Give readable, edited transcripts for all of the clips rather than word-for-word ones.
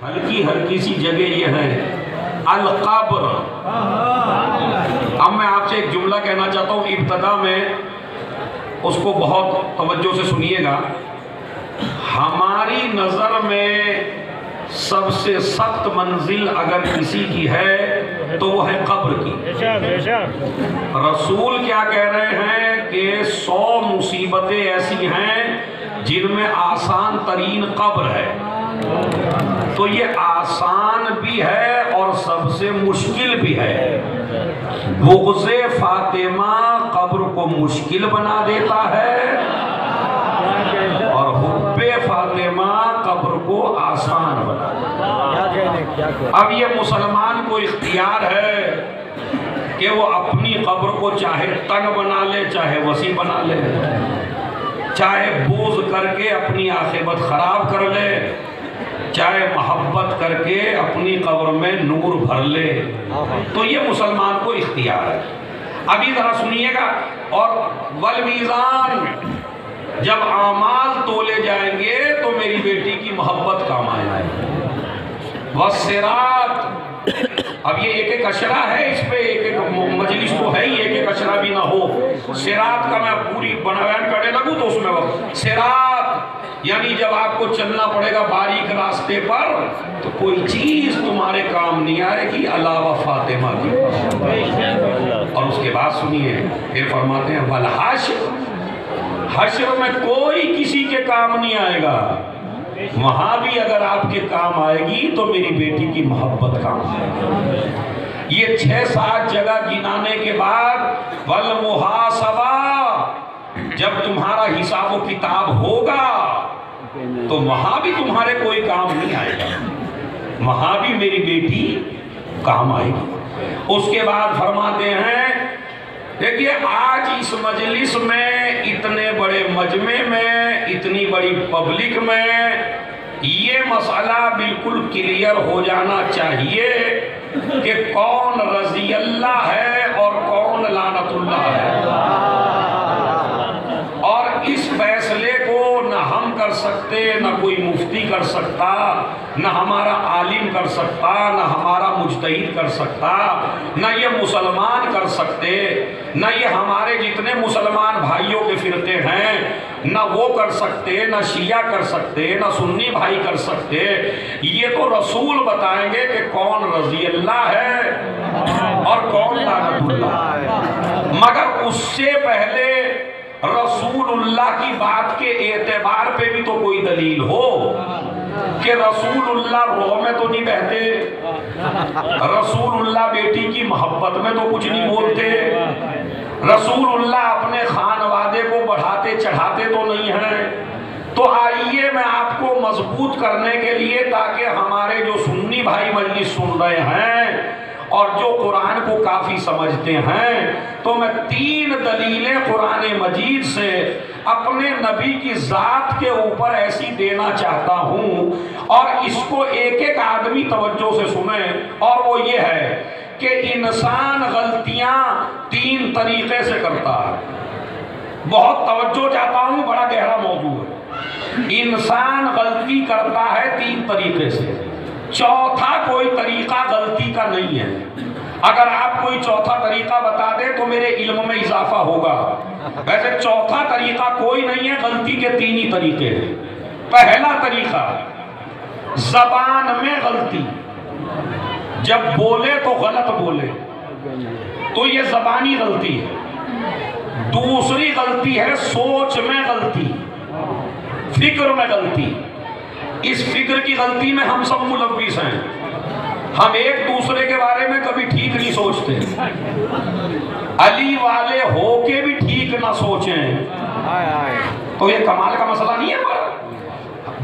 हल्की हल्की सी जगह ये है अल-कब्र। अब मैं आपसे एक जुमला कहना चाहता हूँ इब्तदा में, उसको बहुत तवज्जो से सुनिएगा। हमारी नज़र में सबसे सख्त मंजिल अगर किसी की है तो वो है कब्र की। रसूल क्या कह रहे हैं कि 100 मुसीबतें ऐसी हैं जिनमें आसान तरीन कब्र है। तो ये आसान भी है और सबसे मुश्किल भी है। बुग़्ज़े फातिमा कब्र को मुश्किल बना देता है और हुब्बे फातिमा कब्र को आसान बना देता है। अब ये मुसलमान को इख्तियार है कि वो अपनी कब्र को चाहे तंग बना ले चाहे वसी बना ले, चाहे बोझ करके अपनी आखिरत खराब कर ले, चाहे मोहब्बत करके अपनी कब्र में नूर भर ले। तो ये मुसलमान को इख्तियार है। अभी ज़रा सुनिएगा। और वल मीज़ान, जब आमाल तोले जाएंगे तो मेरी बेटी की मोहब्बत काम आएगी। वस्सिरात, अब ये एक एक अशरा है, इस पे एक एक मजलिस तो है ही, एक एक अशरा भी ना हो। सिरात का मैं पूरी बयान करने लगूँ तो उसमें वक्त सिरात यानी जब आपको चलना पड़ेगा बारीक रास्ते पर तो कोई चीज तुम्हारे काम नहीं आएगी अलावा फातिमा की। और उसके बाद सुनिए, फिर फरमाते हैं वल हश्र में कोई किसी के काम नहीं आएगा। वहां भी अगर आपके काम आएगी तो मेरी बेटी की मोहब्बत काम आएगी। ये 6-7 जगह गिनाने के बाद वल मुहासबा, जब तुम्हारा हिसाब व किताब होगा तो वहां भी तुम्हारे कोई काम नहीं आएगा, वहां भी मेरी बेटी काम आएगी। उसके बाद फरमाते हैं, देखिए आज इस मजलिस में, इतने बड़े मजमे में, इतनी बड़ी पब्लिक में ये मसला बिल्कुल क्लियर हो जाना चाहिए कि कौन रज़ी अल्लाह है और कौन लानतुल्लाह है। और इस फैसले को न हम कर सकते, न कोई मुफ्ती कर सकता, न हमारा आलिम कर सकता, न हमारा मुज्तहिद कर सकता, न ये मुसलमान कर सकते, न ये हमारे जितने मुसलमान भाइयों के फिरते हैं न वो कर सकते, न शिया कर सकते, न सुन्नी भाई कर सकते। ये तो रसूल बताएंगे कि कौन रज़ी अल्लाह है और कौन लानतुल्लाह है। मगर उससे पहले रसूलुल्लाह की बात के एतबार पे भी तो कोई दलील हो कि रसूलुल्लाह रोह में तो नहीं बहते, रसूलुल्लाह बेटी की मोहब्बत में तो कुछ नहीं बोलते, रसूलुल्लाह अपने खानवादे को बढ़ाते चढ़ाते तो नहीं हैं। तो आइए मैं आपको मजबूत करने के लिए, ताकि हमारे जो सुन्नी भाई मजलिस सुन रहे हैं और जो कुरान को काफ़ी समझते हैं, तो मैं 3 दलीलें कुरान मजीद से अपने नबी की ज़ात के ऊपर ऐसी देना चाहता हूँ और इसको एक एक आदमी तवज्जो से सुने। और वो ये है कि इंसान गलतियाँ 3 तरीक़े से करता है। बहुत तवज्जो चाहता हूँ, बड़ा गहरा मौजू है। इंसान गलती करता है 3 तरीक़े से, चौथा कोई तरीका गलती का नहीं है। अगर आप कोई चौथा तरीका बता दें तो मेरे इल्म में इजाफा होगा। वैसे चौथा तरीका कोई नहीं है, गलती के 3 ही तरीके हैं। पहला तरीका, जबान में गलती, जब बोले तो गलत बोले, तो ये जबानी गलती है। दूसरी गलती है सोच में गलती, फिक्र में गलती। इस फिक्र की गलती में हम सब मुलव्विस हैं। हम एक दूसरे के बारे में कभी ठीक नहीं सोचते, अली वाले होके भी ठीक ना सोचें तो ये कमाल का मसला नहीं है। पर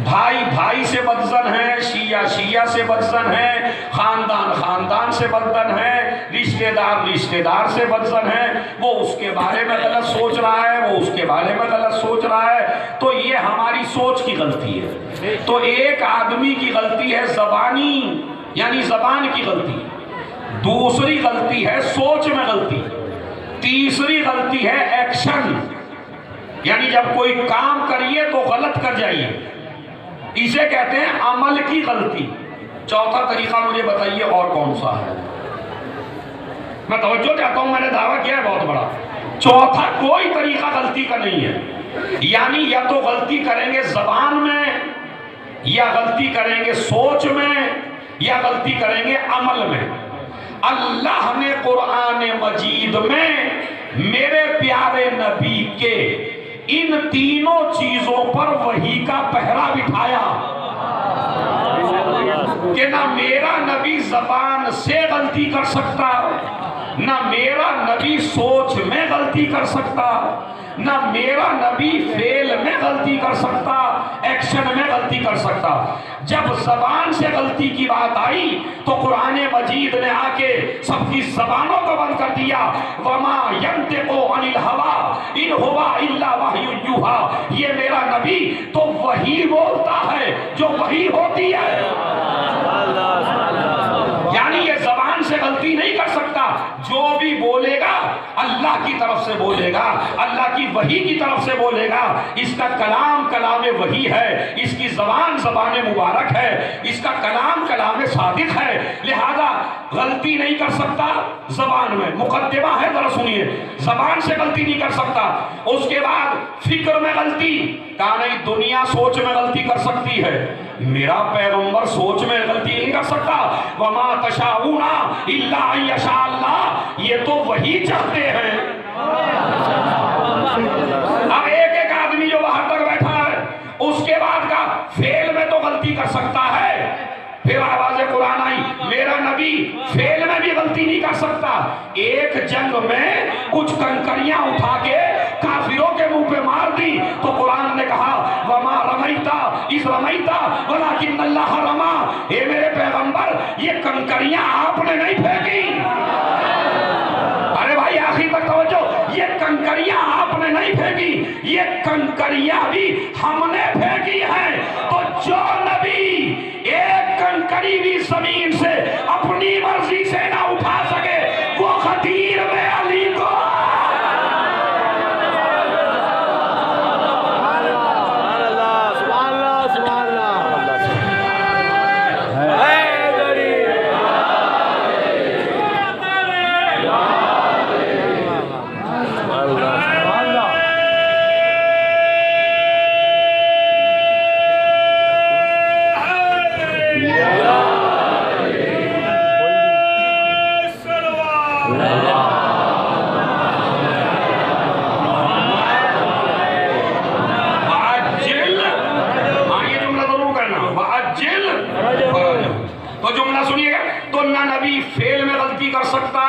भाई भाई से बदजन है, शिया शिया से बदजन है, खानदान खानदान से बदजन है, रिश्तेदार रिश्तेदार से बदजन है। वो उसके बारे में गलत सोच रहा है, वो उसके बारे में गलत सोच रहा है। तो ये हमारी सोच की गलती है। तो एक आदमी की गलती है जबानी, यानी जबान की गलती। दूसरी गलती है सोच में गलती। तीसरी गलती है एक्शन, यानी जब कोई काम करिए तो गलत कर जाइए, इसे कहते हैं अमल की गलती। चौथा तरीका मुझे बताइए और कौन सा है? मैं तवज्जो चाहता हूं, मैंने दावा किया है बहुत बड़ा। चौथा कोई तरीका गलती का नहीं है, यानी या तो गलती करेंगे जबान में, या गलती करेंगे सोच में, या गलती करेंगे अमल में। अल्लाह ने कुरान मजीद में मेरे प्यारे नबी के इन तीनों चीजों पर वही का पहरा बिठाया कि ना मेरा नबी जबान से गलती कर सकता, ना मेरा नबी सोच में गलती कर सकता, ना मेरा नबी फेल में गलती कर सकता, एक्शन में गलती कर सकता। जब जबान से गलती की बात आई तो कुरान मजीद ने आके सबकी जबानों को बंद कर दिया। वमा यंतिकु अनिल हवा इन हुवा इल्ला वह्युन युहा, ये मेरा नबी तो वही बोलता है जो वही होती है, यानी ये जबान से गलती नहीं कर सकता। जो भी बोलेगा अल्लाह की तरफ से बोलेगा, अल्लाह की वही की तरफ से बोलेगा। इसका कलाम कलाम वही है, इसकी जबान जबान मुबारक है, इसका कलाम कलाम सादिक है, लिहाजा गलती नहीं कर सकता जबान में। मुकद्दमा है, जरा सुनिए, जबान से गलती नहीं कर सकता। उसके बाद फिक्र में गलती, कहा नहीं दुनिया सोच में गलती कर सकती है, मेरा पैगंबर सोच में गलती नहीं कर सकता। वमा तशाऊना इल्ला अन यशा अल्लाह, ये तो वही चाहते हैं। अब एक एक आदमी जो बाहर तक बैठा है, उसके बाद का फेल में तो गलती कर सकता है। फिर आवाज कुरान आई, मेरा नबी फेल में भी गलती नहीं कर सकता। एक जंग में कुछ कंकरियां उठा के काफिरों के मुंह पे मार दी तो कुरान ने कहा वमा रमैता इस रमैता वलाकिन अल्लाह रमा, हे मेरे पैगंबर ये कंकरियां आपने नहीं फेंकी। अरे भाई आखिर तक तवज्जो, ये कंकरियां आपने नहीं फेंकी, ये कंकरियां भी हमने फेंकी हैं। तो जो नबी एक कंकरी भी जमीन से अपनी मर्जी से ना उठा सके, वो खतीर में अली को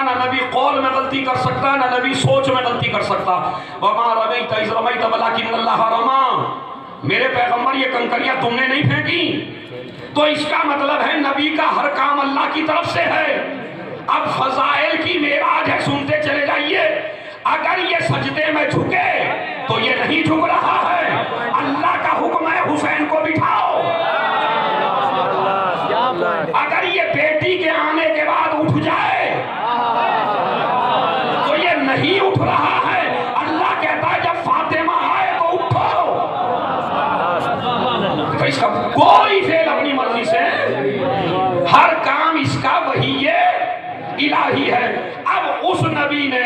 ना नबी कौल में गलती कर सकता, ना नबी सोच में गलती कर सकता। वमा रमैता इज़ रमैता वलाकिन अल्लाह रमा, मेरे पैगंबर ये कंकरियां तुमने नहीं फेंकी। तो इसका मतलब है नबी का हर काम अल्लाह की तरफ से है। अब फजाइल की मेराज है, सुनते चले जाइए। अगर ये सजदे में झुके तो ये नहीं झुक रहा है, अल्लाह का हुक्म है हुसैन को बिठाओ। अगर ये बेटी के आने के बाद उठ जाए तो ये नहीं उठ रहा है, अल्लाह कहता है जब फातिमा आए तो उठो। तो इसका कोई फेल अपनी मर्जी से, हर काम इसका वही ये इलाही है। अब उस नबी ने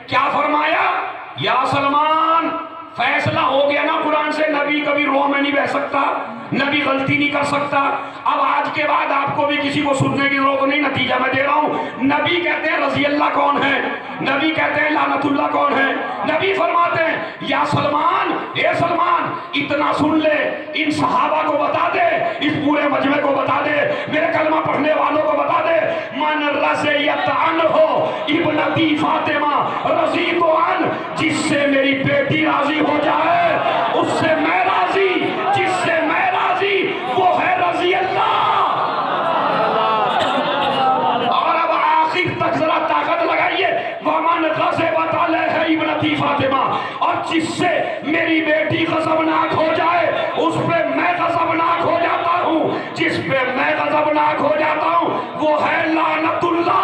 क्या फरमाया, या सलमान फैसला हो गया ना कुरान से, नबी कभी रो में नहीं बह सकता, नबी गलती नहीं कर सकता। अब आज के बाद आपको भी किसी को सुनने की जरूरत नहीं, नतीजा मैं दे रहा हूं। नबी कहते हैं रजी अल्लाह कौन है, नबी कहते हैं लानतुल्लाह कौन है। नबी फरमाते हैं या सलमान, ए सलमान इतना सुन ले, इन सहाबा को बता दे, इस पूरे मजमे को बता दे, मेरे कलमा पढ़ने वालों को बता दे, मन रज़ियत अन्हु इब्नती फातिमा रज़ी तो अन, जिससे मेरी बेटी राजी हो जाए उससे मैं राजी, जिससे मैं राजी वो है रज़ी अल्लाह। और अब आखिर तक जरा ताकत लगाइए, वमन ग़ज़बत अलैहा इब्नती फातिमा, और जिससे मेरी बेटी गज़बनाक हो जाए उस पे मैं गज़बनाक हो जाता हूँ, जिस पे मैं गज़बनाक हो जाता हूँ वो है लानतुल्लाह।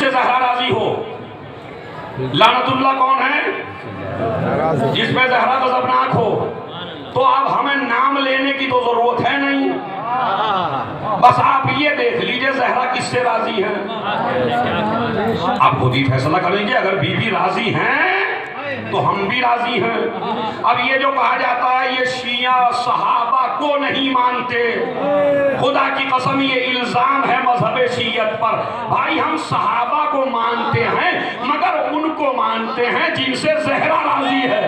जिससे ज़हरा राजी हो। लानतुल्लाह कौन है? जिस पे ज़हरा गज़बनाक हो। तो अब हमें नाम लेने की तो जरूरत है नहीं, बस आप ये देख लीजिए ज़हरा किससे राजी है। आप खुद ही फैसला कर लीजिए। अगर बीवी राजी हैं तो हम भी राजी हैं। अब ये जो कहा जाता है ये शिया सहाबा को नहीं मानते, खुदा की कसम ये इल्जाम है मजहब शियत पर। भाई हम सहाबा को मानते हैं मगर उनको मानते हैं जिनसे ज़हरा राजी है।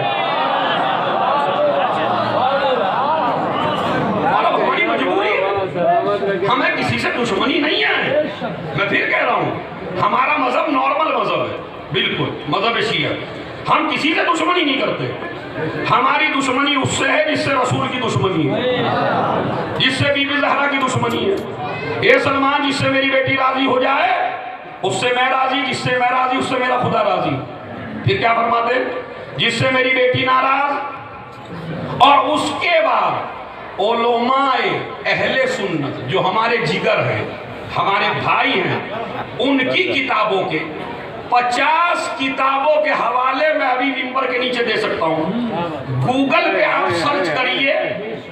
और अब हमारी मजबूरी, हमें किसी से दुश्मनी नहीं है। मैं फिर कह रहा हूँ हमारा मजहब नॉर्मल मजहब है, बिल्कुल मजहब शियत। हम किसी से दुश्मनी नहीं करते। हमारी दुश्मनी उससे है जिससे रसूल की दुश्मनी है, जिससे बीबी ज़हरा की दुश्मनी है। ए सलमान, जिससे मेरी बेटी राजी हो जाए उससे मैं राजी, जिससे मैं राजी उससे मेरा खुदा राजी। फिर क्या फरमाते? जिससे मेरी बेटी नाराज। और उसके बाद उलमाए अहले सुन्नत जो हमारे जिगर हैं, हमारे भाई हैं, उनकी किताबों के 50 किताबों के हवाले मैं अभी मिंबर के नीचे दे सकता हूँ। गूगल पे आप सर्च करिए,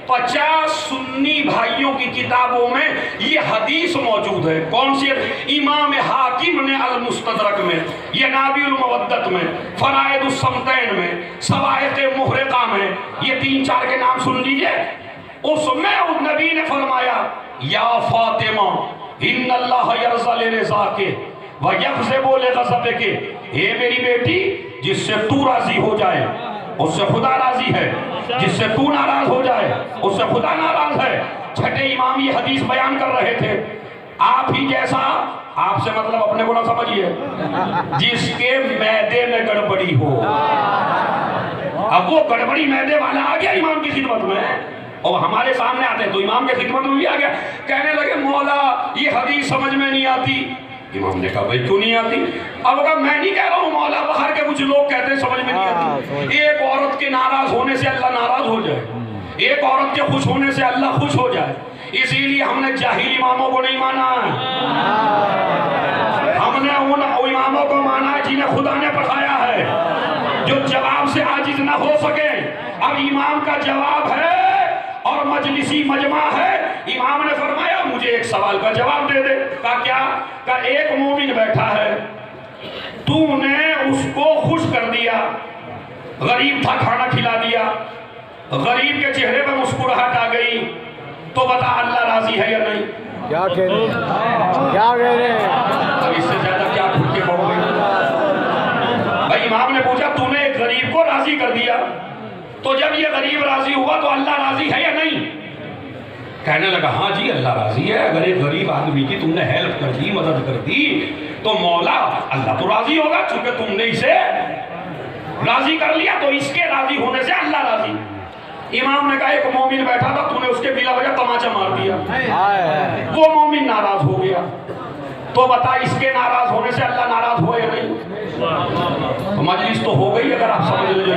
50 सुन्नी भाइयों की किताबों में ये हदीस मौजूद है। कौन सी? इमाम हाकिम ने अल मुस्तदरक में, ये नाबिउल मवद्दत में, फराइदुस समतैन में, सवाइक़ मुहरिक़ा में, ये 3-4 के नाम सुन लीजिए। उसमें उस नबी ने फरमाया या फातिमा इन्नल्लाह यरज़ा लिरज़ा के व यग़ज़े बोले गज़ब के। हे मेरी बेटी, जिससे तू राजी हो जाए उससे खुदा राजी है, जिससे तू नाराज हो जाए उससे खुदा नाराज है। छठे इमाम ये हदीस बयान कर रहे थे। आप ही जैसा, आपसे मतलब अपने को ना समझिए, जिसके मैदे में गड़बड़ी हो। अब वो गड़बड़ी मैदे वाला आ गया इमाम की खिदमत में और हमारे सामने आते हैं तो इमाम के खिदमत में भी आ गया, कहने लगे मौला ये हदीस समझ में नहीं आती। इमाम ने कहा भाई क्यों नहीं आती? अब अगर मैं नहीं कह रहा हूँ मौला, बाहर के कुछ लोग कहते हैं समझ में नहीं आती। एक औरत के नाराज होने से अल्लाह नाराज हो जाए, एक औरत के खुश होने से अल्लाह खुश हो जाए, इसीलिए हमने जाहिल इमामों को नहीं माना है। हमने उन इमामों को माना है जिन्हें खुदा ने पढ़ाया है, जो जवाब से आजिज ना हो सके। अब इमाम का जवाब है और मजलिसी मजमा है। इमाम ने फरमाया मुझे एक सवाल का जवाब दे दे। का क्या? का एक मोमिन बैठा है, तूने उसको खुश कर दिया, गरीब था खाना खिला दिया, गरीब के चेहरे पर मुस्कुराहट आ गई, तो बता अल्लाह राजी है या नहीं? क्या कह रहे हैं? क्या कह रहे हैं? अब इससे ज्यादा क्या खुद के पढ़ोगे? भाई इमाम ने पूछा तूने एक गरीब को राजी कर दिया, तो जब ये गरीब राजी हुआ तो अल्लाह राजी है या नहीं? कहने लगा हाँ जी अल्लाह राजी है। अगर एक गरीब आदमी की तुमने हेल्प कर दी, मदद कर दी, तो मौला अल्लाह तो राजी होगा, चूंकि तुमने इसे राजी कर लिया तो इसके राजी होने से अल्लाह राजी। इमाम ने कहा एक मोमिन बैठा था, तूने उसके बिला वजह तमाचा मार दिया, वो मोमिन नाराज हो गया, तो बता इसके नाराज होने से अल्लाह नाराज हुआ या नहीं? तो मजलिस तो हो गई अगर आप समझ लीजिए।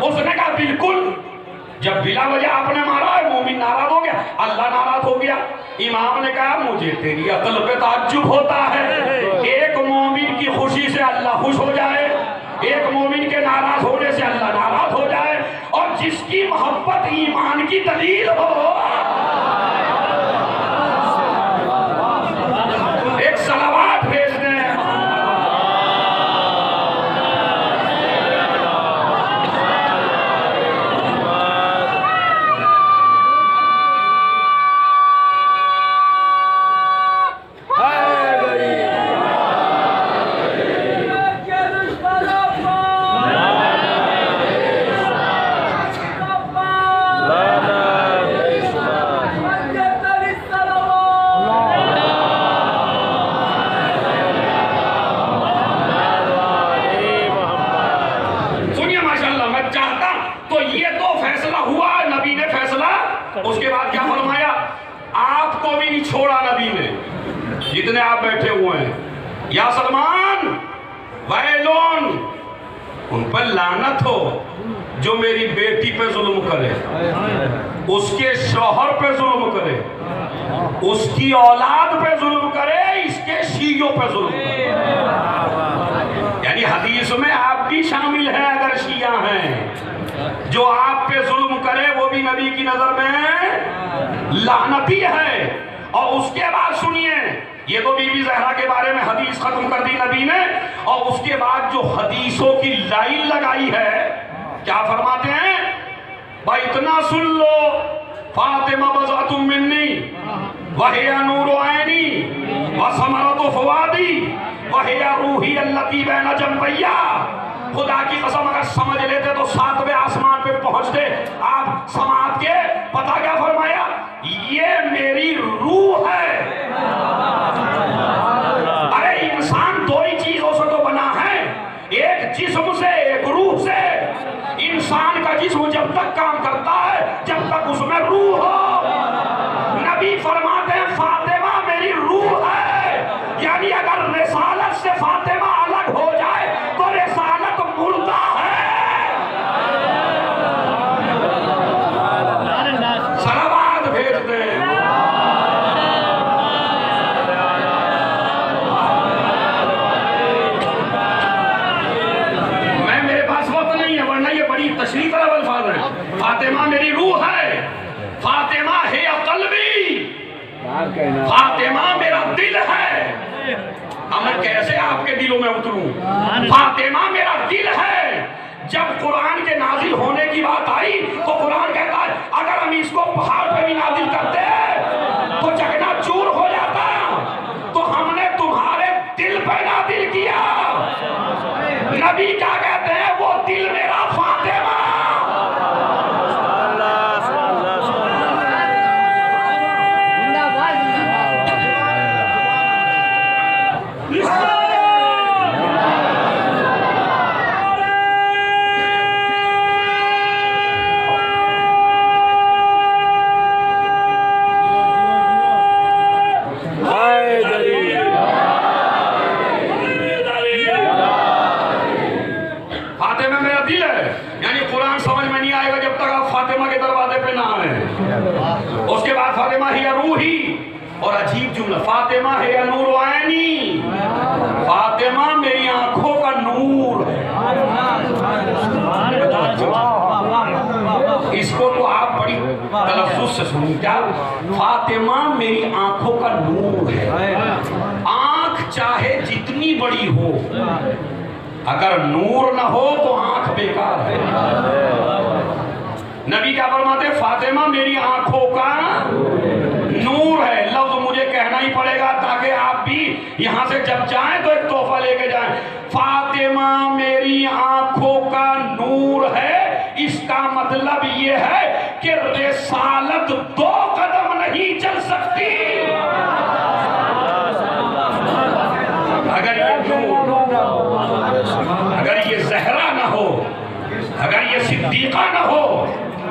उसने कहा बिल्कुल, जब बिला वजह आपने मारा है मोमिन नाराज हो गया, अल्लाह नाराज हो गया। इमाम ने कहा मुझे तेरी अकल पे ताज्जुब होता है, एक मोमिन की खुशी से अल्लाह खुश हो जाए, एक मोमिन के नाराज होने से अल्लाह नाराज हो जाए, और जिसकी मोहब्बत ईमान की दलील हो। एक सलावत भेज दें। उसके बाद क्या फरमाया? आपको भी नहीं छोड़ा नबी ने, जितने आप बैठे हुए हैं। या सलमान वैलोन, उन पर लानत हो जो मेरी बेटी पे जुल्म करे, उसके शौहर पे जुल्म करे, उसकी औलाद पे जुल्म करे, इसके के शियों पे जुल्म करे। यानी हदीस में आप भी शामिल हैं। अगर शिया हैं, जो आप पे जुल्म करे वो भी नबी की नजर में लानती है। और उसके बाद सुनिए, ये तो बीबी ज़हरा के बारे में हदीस खत्म कर दी नबी ने, और उसके बाद जो हदीसों की लाइन लगाई है, क्या फरमाते हैं? भाई इतना सुन लो, फातिमा बज़अतुम मिन्नी वहिया नूरु ऐनी व समरतु फवादी वहिया रूही अल्लती बैन जंबैया। खुदा की कसम, अगर समझ लेते तो 7वें आसमान पे पहुंचते। आप समाज के पता क्या फरमाया? ये मेरी रूह है। अरे इंसान दो ही चीजों से तो बना है, एक जिस्म से, एक रूह से। इंसान का जिस्म जब तक काम करता है, जब तक उसमें रूह हो। नबी फरमाते हैं फातिमा मेरी रूह है। यानी अगर रिसालत से फातिमा अलग हो जाए तो रिसालत मुर्दा है। सलावत भेज दे। मैं, मेरे पास वक्त नहीं है, वरना ये बड़ी तशरीफ वाला अल्फाज है। फातिमा मेरी रूह है, फातिमा है क़ल्बी, फातिमा मेरा दिल है। अब मैं कैसे आपके दिलों में उतरूं? फातिमा मेरा दिल है। जब कुरान के नाजिल होने की बात आई तो कुरान कहता है अगर हम इसको पहाड़ पे भी नाजिल करते तो चकनाचूर हो जाता। तो हमने तुम्हारे दिल पे नाजिल किया। नबी क्या कहते हैं? वो दिल मेरा फातिमा। फातिमा मेरा दिल है। यानी कुरान समझ में नहीं आएगा जब तक आप फातिमा के दरवाजे पे ना आए। उसके बाद फातिमा हिया रूही, और अजीब जुमला, फातिमा हिया नूरु ऐनी, फातिमा मेरी आंखों का नूर है। इसको तो आप बड़ी तलफ्फुज़ से सुनिए। क्या? फातिमा मेरी आंखों का नूर है। आंख चाहे जितनी बड़ी हो, अगर नूर ना हो तो आंख बेकार है। नबी क्या फरमाते? फातिमा मेरी आंखों का नूर है। लफ्ज मुझे कहना ही पड़ेगा ताकि आप भी यहां से जब जाएं तो एक तोहफा लेके जाएं। फातिमा मेरी आंखों का नूर है। इसका मतलब ये है कि रिसालत 2 कदम नहीं चल सकती अगर ये नूर, अगर ये ज़हरा ना हो, अगर ये सिद्दीक़ा ना हो,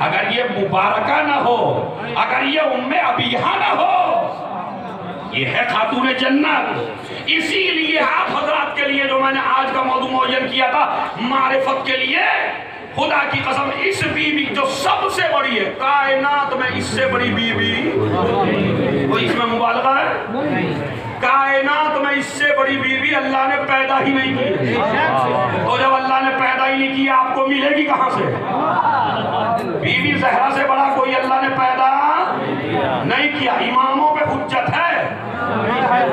अगर ये मुबारका ना हो, अगर ये उम्मे अबीहा ना हो। ये है खातून जन्नत। इसीलिए आप हजरात के लिए जो मैंने आज का मौजू मुअय्यन किया था, मारिफत के लिए, खुदा की कसम इस बीवी जो सबसे बड़ी है कायनात में, इससे बड़ी बीवी वो इसमें मुबालगा है? कायनात में इससे बड़ी बीवी अल्लाह ने पैदा ही नहीं की। तो जब अल्लाह ने पैदा ही नहीं किया, आपको मिलेगी कहां से? बीवी ज़हरा से बड़ा कोई अल्लाह ने पैदा नहीं किया। इमामों पे हुज्जत है।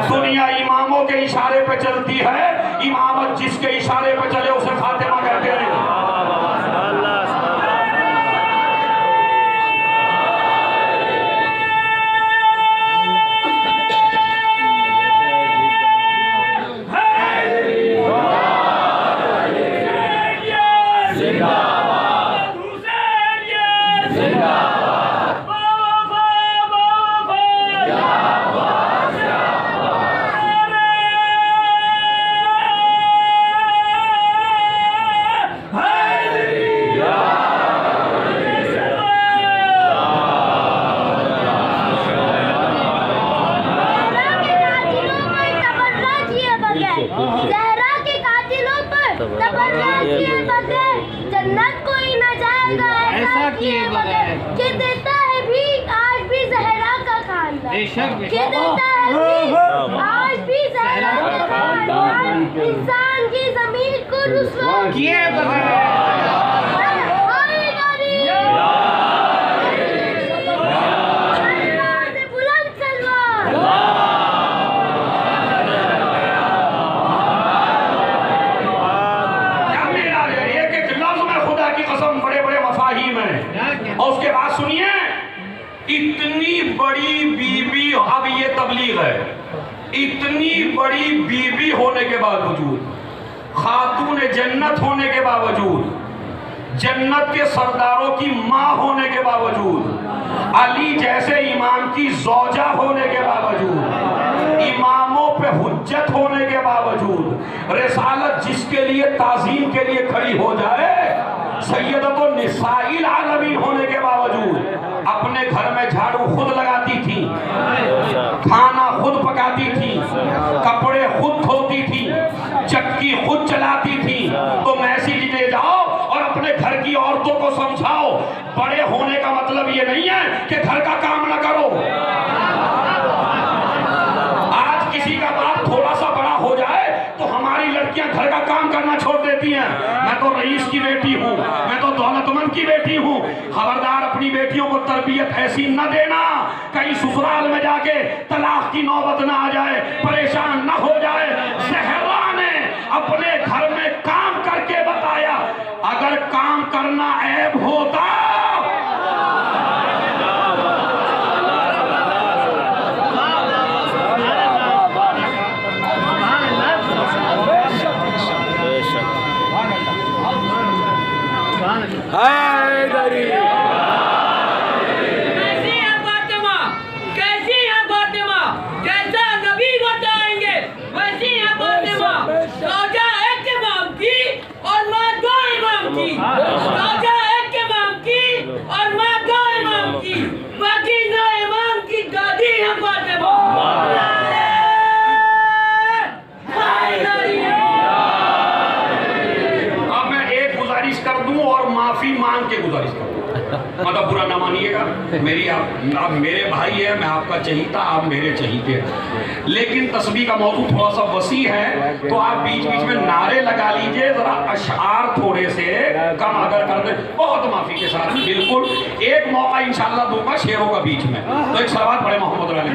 दुनिया इमामों के इशारे पे चलती है। इमामत जिसके इशारे पे चले उसे फातिमा कहते हैं। जन्नत कोई न जाएगा ऐसा किए बगैर। कि देता है भी आज भी ज़हरा का खानदान। कि देता है भी आज भी इंसान की जमीन को रुसवा किए और उसके बाद सुनिए, इतनी बड़ी बीबी, अब ये तबलीग है, इतनी बड़ी बीबी होने के बावजूद, खातून जन्नत होने के बावजूद, जन्नत के सरदारों की माँ होने के बावजूद, अली जैसे इमाम की ज़ौजा होने के बावजूद, इमामों पे हुज्जत होने के बावजूद, रिसालत जिसके लिए ताज़ीम के लिए खड़ी हो जाए, सैयदतुन निसाइल आलमीन होने के बावजूद अपने घर में झाड़ू खुद लगाती थी, खाना खुद पकाती थी, कपड़े खुद धोती थी, चक्की खुद चलाती थी। तो मैसेज ले जाओ और अपने घर की औरतों को समझाओ, बड़े होने का मतलब ये नहीं है कि घर का काम ना करो। आज किसी का बाप थोड़ा सा बड़ा हो जाए तो हमारी लड़कियां घर का काम करना छोड़ देती हैं। मैं तो रईस की बेटी हूँ, मैं तो दौलतमंद की बेटी हूँ। खबरदार अपनी बेटियों को तरबियत ऐसी न देना कहीं ससुराल में जाके तलाक की नौबत ना आ जाए, परेशान न हो जाए। ज़हरा ने अपने घर में काम करके बताया, अगर काम करना ऐब होता कैसी है फातिमा, जैसा नबी बताएंगे वैसी है फातिमा। ज़ौजा एक इमाम की और माँ दो इमाम की, ज़ौजा एक इमाम की और माँ दो इमाम की, बाकी दो इमाम की दादी है फातिमा। अब मैं एक गुजारिश कर दूं और माफी मांग के गुजारिश कर दूं, मतलब बुरा ना मानिएगा। मेरी आप मेरे भाई है, मैं आपका चहीता, आप मेरे चहीते। लेकिन तस्बीह का मौजू थोड़ा सा वसी है, तो आप बीच बीच में नारे लगा लीजिए, जरा अशआर थोड़े से कम अगर कर दे, बहुत माफी के साथ। बिल्कुल एक मौका इंशाअल्लाह दूंगा शेरों का बीच में। तो एक सलावत पढ़े मोहम्मद अली।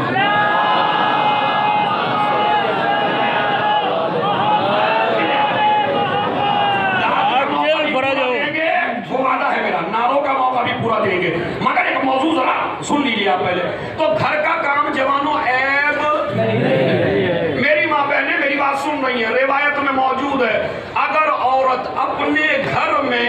नारों का मौका भी पूरा देंगे, मगर एक मौजू जरा सुन लीजिए आप पहले। तो घर का काम जवानों ऐब, मेरी माँ बहनें मेरी बात सुन रही है, रिवायत में मौजूद है, अगर औरत अपने घर में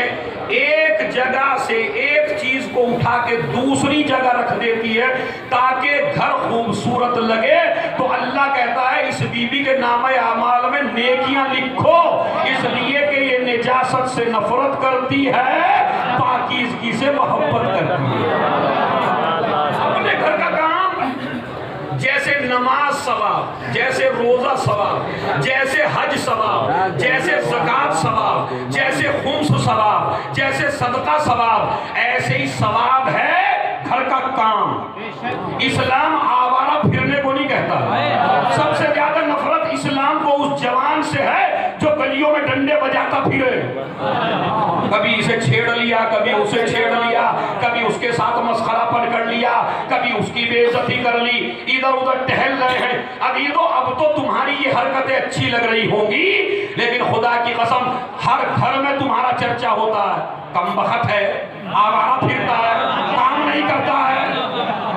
एक जगह से एक चीज को उठा के दूसरी जगह रख देती है ताकि घर खूबसूरत लगे, तो अल्लाह कहता है इस बीबी के नामे आमाल में नेकियां लिखो, इसलिए कि ये निजासत से नफरत करती है, पाकीज़गी से मोहब्बत करती है। अपने घर का काम जैसे नमाज सवाब, जैसे रोजा सवाब, जैसे हज सवाब, जैसे ज़कात सवाब, जैसे खुम्स सवाब, जैसे सदका सवाब, ऐसे ही सवाब है घर का काम। इस्लाम आवारा फिरने को नहीं कहता। सबसे ज्यादा नफरत इस्लाम को उस जवान से है जो गलियों में डंडे बजाता फिरे, कभी इसे छेड़ लिया, कभी उसे छेड़ लिया, कभी उसके साथ मस्खरापन कर लिया, कभी उसकी बेइज्जती कर ली, इधर उधर टहल रहे हैं। अब तो तुम्हारी ये हरकतें अच्छी लग रही होंगी, लेकिन खुदा की कसम हर घर में तुम्हारा चर्चा होता है, कमबख्त है, आवारा फिरता है, काम नहीं करता है।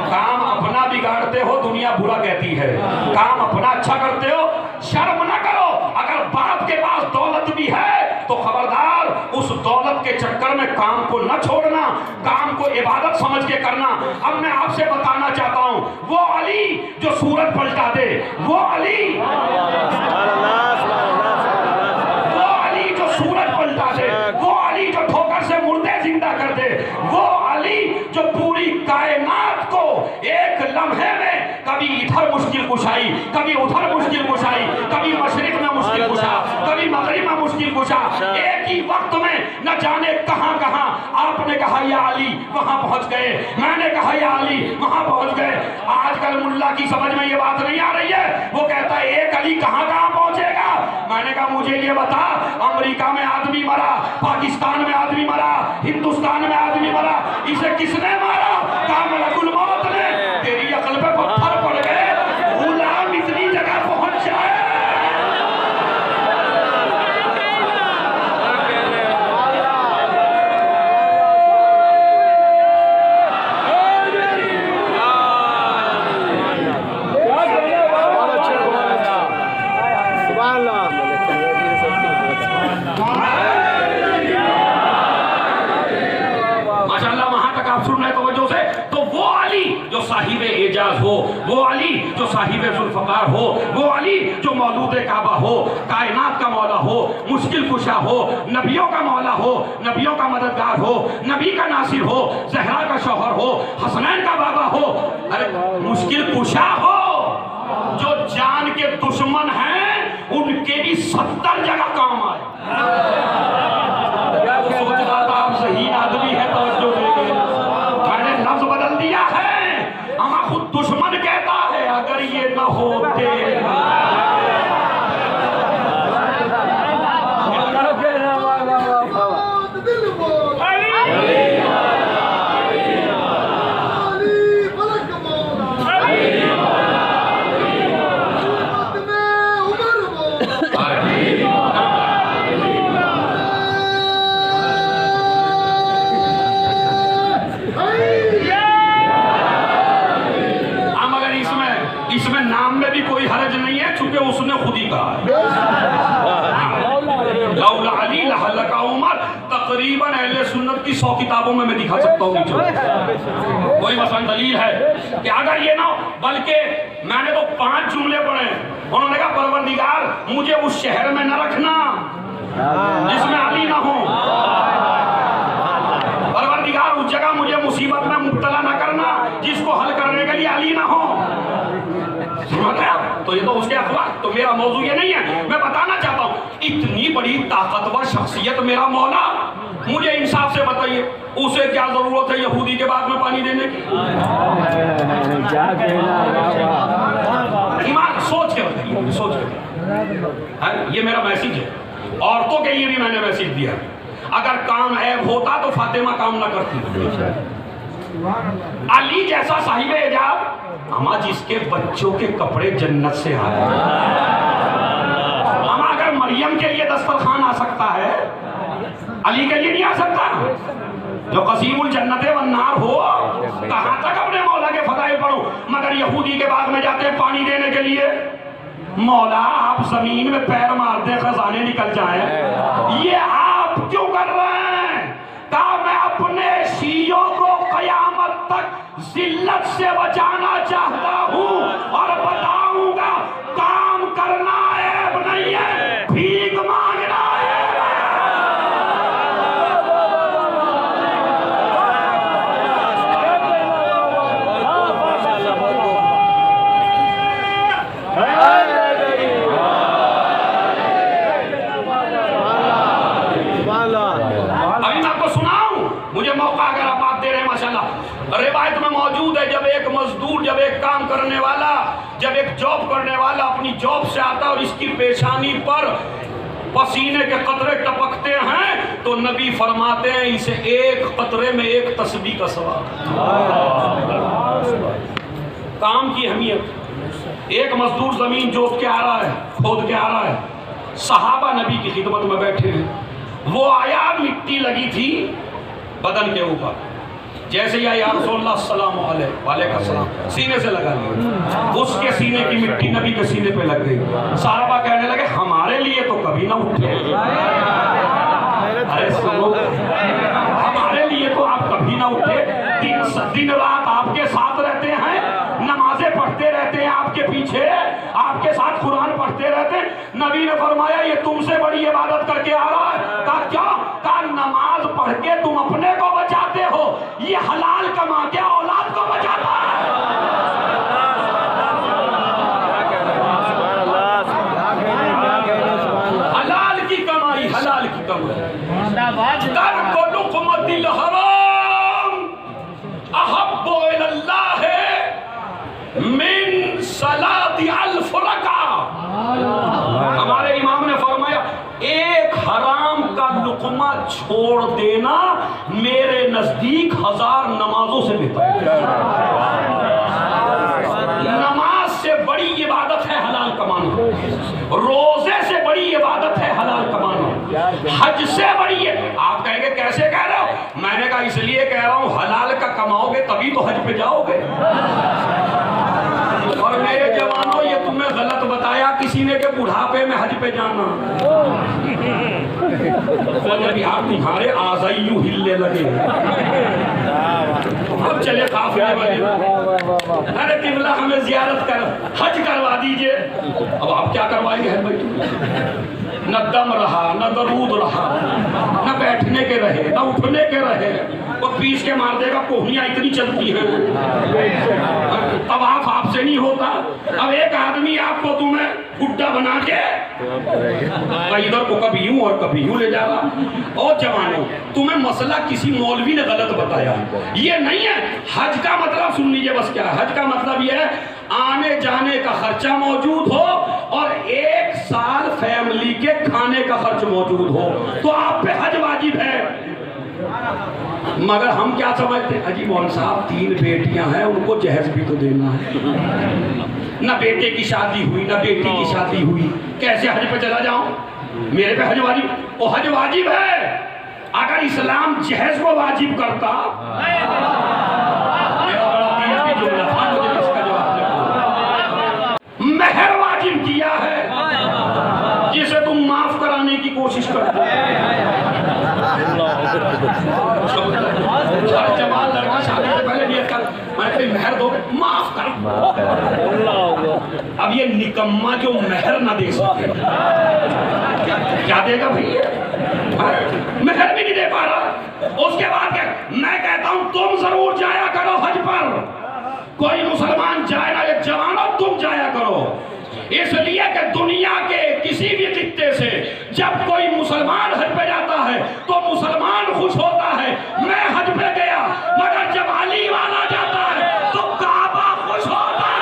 काम अपना बिगाड़ते हो दुनिया बुरा कहती है, काम अपना अच्छा करते हो शर्म ना करो। अगर बाप के पास दौलत भी है तो खबरदार उस दौलत के चक्कर में काम को न छोड़ना, काम को इबादत समझ के करना। अब मैं आपसे बताना चाहता हूं, वो अली जो सूरत पलटा दे, वो अली जो सूरज पलटा दे, वो अली जो ठोकर से मुर्दे जिंदा कर दे, वो अली जो पूरी कायनात को एक लम्हे में कभी इधर मुश्किल कुशाई, कभी उधर मुश्किल कुशाई, कभी मशरिक में मुश्किल कुशा, कभी मगरिब में मुश्किल मुश्किल कुशा, एक ही वक्त में न जाने कहां कहां आपने कहा या अली वहां पहुंच गए, मैंने कहा या अली वहां पहुंच गए। आजकल मुल्ला की समझ में ये बात नहीं आ रही है, वो कहता है एक अली कहां कहां पहुंचेगा। मैंने कहा मुझे ये बता, अमेरिका में आदमी मरा, पाकिस्तान में आदमी मरा, हिंदुस्तान में आदमी मरा, इसे किसने मारा? कहा मलकुल मौत ने। तेरी अकल पे पत्थर पड़ गए, गुलाम इतनी जगह पहुंच जाए। माशाअल्लाह, वहां तक आप सुन रहे तवज्जो से। तो वो अली जो साहिब एजाज हो, वो अली जो साहिब जुल्फकार हो, वो अली जो मौलूद काबा हो, कायनात का मौला हो, मुश्किल कुशा हो, नबियों का मौला हो, नबियों का मददगार हो, नबी का नासिर हो, जहरा का शौहर हो, हसनैन का बाबा हो, अरे मुश्किल कुशा हो, जो जान के दुश्मन हैं उनके भी 70 जगह काम आए। सोच रहा था आप सही आदमी है, तवज्जो देंगे। मैंने लफ्ज बदल दिया है, हमारा खुद दुश्मन कहता है अगर ये न होते। इसमें नाम में भी कोई हरज नहीं है, चूंकि उसने खुद ही कहा है। लौला अली लहलका उमर, तकरीबन अहले सुन्नत की 100 किताबों में मैं दिखा सकता हूँ। कोई मसलन दलील है कि अगर ये ना, बल्कि मैंने तो 5 जुमले पढ़े, उन्होंने कहा परवरदिगार मुझे उस शहर में न रखना जिसमें अली ना हो, परवरदिगार उस जगह मुझे मुसीबत में मुब्तला न करना जिसको हल करने के लिए अली ना हो। तो ये तो उसके अखबार, तो मेरा मौजू ये नहीं है। मैं बताना चाहता हूँ, इतनी बड़ी ताकतवर शख्सियत मेरा मौला, मुझे इंसाफ से बताइए उसे क्या जरूरत है यहूदी के बाद में पानी देने की? ईमान सोच के बताइए, सोच के। ये मेरा मैसेज है, औरतों के लिए भी मैंने मैसेज दिया। अगर काम ऐब होता तो फातिमा काम ना करती। अली जैसा साहिब एजाब, अमा जिसके बच्चों के कपड़े जन्नत से आए, अमा अगर मरियम के लिए दस्तरखान आ सकता है, अली के लिए नहीं आ सकता? जो कसीमुल जन्नते वन्नार हो, कहां तक अपने मौला के फदाइल पढ़ो, मगर यहूदी के बाद में जाते हैं पानी देने के लिए। मौला आप जमीन में पैर मारते खजाने निकल जाए, ये आप क्यों कर रहे हैं? कहा मैं अपने शीयों को कयामत तक जिल्लत से बचाना चाहता हूँ और बताऊंगा काम करना ऐब नहीं है, भीख मांगना है। अभी मैं आपको सुनाऊं, मुझे मौका अगर आप बात दे रहे हैं माशाल्लाह। रिवायत में मौजूद है, जब एक मजदूर, जब एक काम करने वाला, जब एक जॉब करने वाला अपनी जॉब से आता और इसकी पेशानी पर पसीने के कतरे टपकते हैं, तो नबी फरमाते हैं इसे एक कतरे में एक तस्बीह का सवाब। काम की अहमियत। एक मजदूर जमीन जोत के आ रहा है, खोद के आ रहा है, सहाबा नबी की खिदमत में बैठे हैं, वो आया, मिट्टी लगी थी बदन के ऊपर, जैसे या रसूलुल्लाह सल्लल्लाहु अलैहि वसल्लम सीने से लगा लिया, उसके सीने की मिट्टी नबी के सीने पे लग गई। सहाबा कहने लगे हमारे लिए तो कभी ना उठे। अरे सुनो, हमारे लिए तो आप कभी ना उठे, दिन रात आपके साथ रहते हैं, नमाजें पढ़ते रहते हैं आपके पीछे, आपके साथ कुरान पढ़ते रहते हैं। नबी ने फरमाया ये तुमसे बड़ी इबादत करके आ रहा है। कहा क्या? कहा नमाज पढ़ के तुम अपने को बचाते हो, ये हलाल कमा के औलाद को बचाता है। हलाल की कमाई, एक हराम का लुकमा छोड़ देना मेरे नजदीक 1000 नमाजों से बेहतर है। नमाज से बड़ी इबादत है हलाल कमाना, रोजे से बड़ी इबादत है हलाल कमाना, हज से बड़ी है। आप कहेंगे कैसे कह रहे हो? मैंने कहा इसलिए कह रहा हूं, हलाल का कमाओगे तभी तो हज पे जाओगे। और मेरे जवानों, ये तुम्हें गलत बताया किसी ने कि बुढ़ापे में हज पे जाना। जब यार तुम्हारे आज़ाई यूं हिलने लगे, अब चले काफिले वाले, अरे किबला हमें जियारत कर, हज करवा दीजिए। अब आप क्या करवाएंगे? है भाई, न दम रहा, न दरूद रहा, न बैठने के रहे, न उठने के रहे, वो पीस के मार देगा। कोहनियां इतनी चलती हैं, तवाफ आपसे नहीं होता। अब एक आदमी आपको तुम्हें गुड्डा बना के इधर को कभी यूं और कभी यूं ले जाएगा। और जवानों, तुम्हें मसला किसी मौलवी ने गलत बताया, ये नहीं है। हज का मतलब सुन लीजिए बस क्या है। हज का मतलब ये है आने जाने का खर्चा मौजूद हो और 1 साल फैमिली के खाने का खर्च मौजूद हो, तो आप पे हज वाजिब है। मगर हम क्या समझते हैं, अजी मौलवी साहब 3 बेटियां हैं, उनको जहेज भी तो देना है। न बेटे की शादी हुई, न बेटी की शादी हुई, कैसे हज पे चला जाऊं? मेरे पे हज वाजिब? वो हज वाजिब है। अगर इस्लाम जहेज को वाजिब करता, मेरा बड़ा दिल की जुमला था, मुझे इसका जवाब दो। मेहर वाजिब किया है, जिसे तुम माफ कराने की कोशिश करते हो। जवान लड़का शादी से पहले नियत कर, मैं मेहर दोगे, माफ कर। अब ये निकम्मा जो मेहर ना दे सके, क्या देगा भैया? मेहर भी नहीं दे पा रहा। उसके बाद क्या? मैं कहता हूं तुम जरूर जाया करो हज पर। कोई मुसलमान जाए ना, एक जवानों तुम जाया करो, इसलिए कि दुनिया के किसी भी खित्ते से जब कोई मुसलमान हज पे जाता है तो मुसलमान खुश होता है। मैं हज पे गया, मगर जब अली वाला जाता है तो काबा खुश होता है।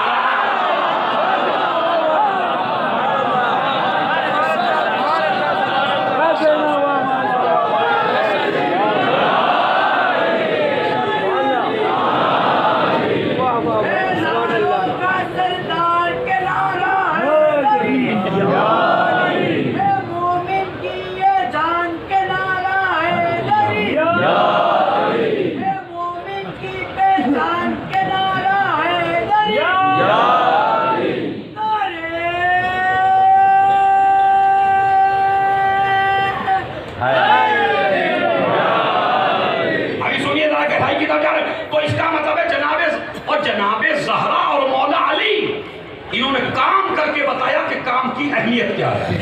अहमियत क्या है?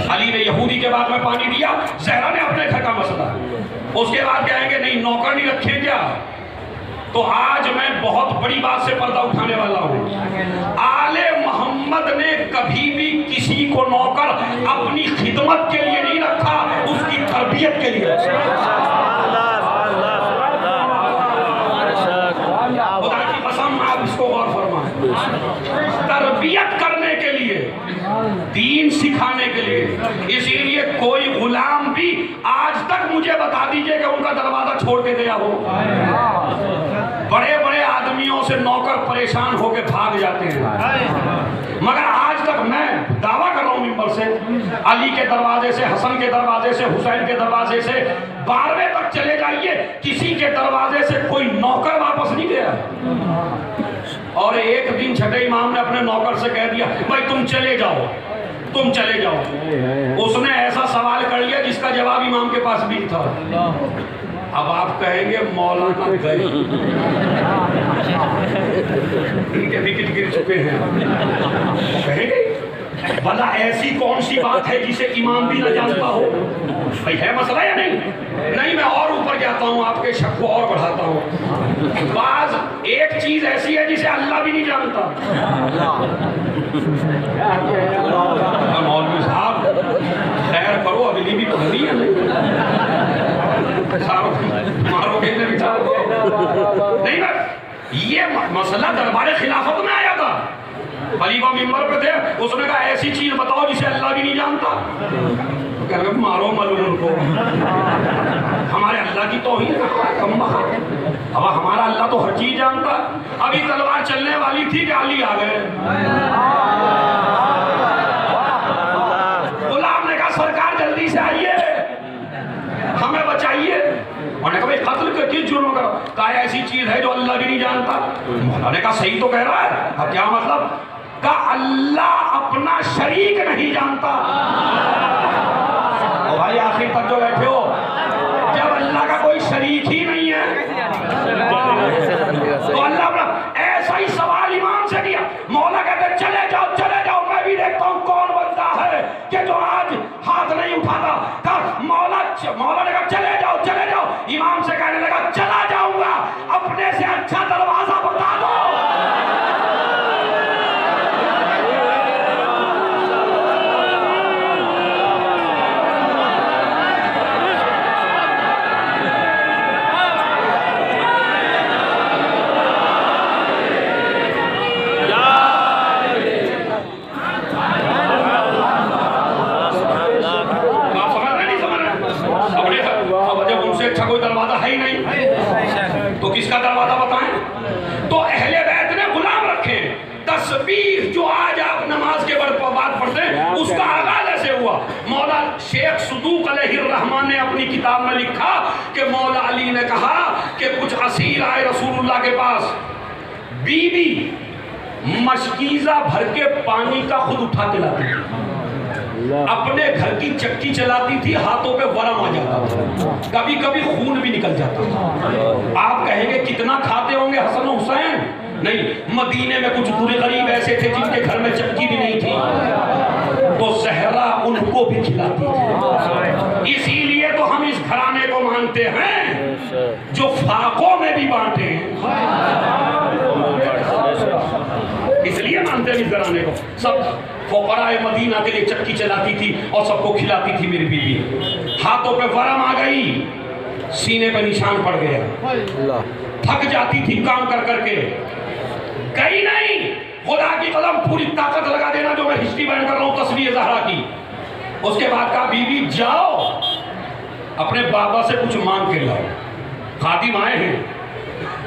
अली ने यहूदी के बाद में पानी दिया, ज़हरा ने अपने घर का मसला। उसके बाद कहेंगे नहीं नौकर नहीं रखे क्या? तो आज मैं बहुत बड़ी बात से पर्दा उठाने वाला हूँ। आले मोहम्मद ने कभी भी किसी को नौकर अपनी खिदमत के लिए नहीं रखा, उसकी तरबियत के लिए। खुदा की कसम, आप इसको गौर फरमाएं, तरबियत करने के लिए, दीन सिखाने के लिए। इसीलिए कोई गुलाम भी आज तक मुझे बता दीजिए कि उनका दरवाजा छोड़ के गया हो। बड़े बड़े आदमियों से नौकर परेशान होकर भाग जाते हैं, मगर आज तक मैं दावा कर रहा हूं मिंबर से, अली के दरवाजे से, हसन के दरवाजे से, हुसैन के दरवाजे से 12वें तक चले जाइए, किसी के दरवाजे से कोई नौकर वापस नहीं गया। और एक दिन छठे इमाम ने अपने नौकर से कह दिया भाई तुम चले जाओ, तुम चले जाओ। उसने ऐसा सवाल कर लिया जिसका जवाब इमाम के पास भी था। अब आप कहेंगे मौलाना गए, इनके विकेट गिर चुके हैं। कहेंगे भला ऐसी कौन सी बात है जिसे इमाम भी न जानता हो? भाई है मसला या नहीं? नहीं, मैं और ऊपर जाता हूँ, आपके शक को और बढ़ाता हूँ। बाज एक चीज ऐसी है जिसे अल्लाह भी नहीं जानता। मौलवी साहब खैर करो, अगली भी पढ़नी है मारोगे नहीं। ये मसला दरबार खिलाफत में आया था। खलीफा मिंबर पे थे, उसने कहा ऐसी चीज बताओ जिसे अल्लाह भी नहीं जानता। तो कह रहे मारो मलून को, हमारे अल्लाह की तौहीन कम बखत। अब हमारा अल्लाह तो हर चीज जानता। अभी तलवार चलने वाली थी कि अली आ गए। गुलाम ने कहा सरकार जल्दी से आइए, हमें बचाइए। उन्होंने कहा भाई कत्ल के किस जुर्म करो? कहा ऐसी चीज है जो अल्लाह भी नहीं जानता। उन्होंने कहा सही तो कह रहा है। अब क्या मतलब? कहा अल्लाह अपना शरीक नहीं जानता। और भाई आखिर तक जो बैठे हो, जब अल्लाह का कोई शरीक ही नहीं है तो अल्लाह अपना, ऐसा ही सवाल इमाम से किया। मौला कहते चले जाओ, मैं भी देखता हूँ कौन बनता है कि जो आज हाथ नहीं उठाता। कहा मौला ने कहा चले जाओ। इमाम से कहने लगा चला जाऊंगा, अपने से अच्छा दरवाजा बता दो। अच्छा कोई दरवाजा है ही नहीं तो किसका दरवाजा बताएं? तो अहले बैत ने गुलाम रखे। तस्बीह जो आज आप नमाज के बाद पढ़ते हैं उसका आगाज ऐसे हुआ। मौला शेख सदूक अलैहिर्रहमान ने अपनी किताब में लिखा कि मौला अली ने कहा कि कुछ असीर आए रसूलुल्लाह के पास, बीबी मशकीजा भर के पानी का खुद उठा के लाती थी, अपने घर की चक्की चलाती थी, हाथों पे वरम आ जाता था, कभी कभी खून भी निकल जाता था। आप कहेंगे कितना खाते होंगे हसन हुसैन? नहीं, मदीने में कुछ बुरे गरीब ऐसे थे जिनके घर में चक्की भी नहीं थी, तो जहरा उनको भी खिलाती थी। इसीलिए तो हम इस घराने को मानते हैं जो फाकों में भी बांटे हैं, इसलिए मानते हैं इस घराने को। सब फुकराए मदीना के लिए चक्की चलाती थी और सबको खिलाती थी मेरी बीवी। हाथों पे वरम आ गई, सीने पे निशान पड़ गया, थक जाती थी काम कर करके, गई नहीं। खुदा की कदम पूरी ताकत लगा देना, जो मैं हिस्ट्री बयान कर रहा हूँ तस्वीर ज़हरा की। उसके बाद कहा बीवी जाओ अपने बाबा से कुछ मांग के लाओ, खादिम आए हैं,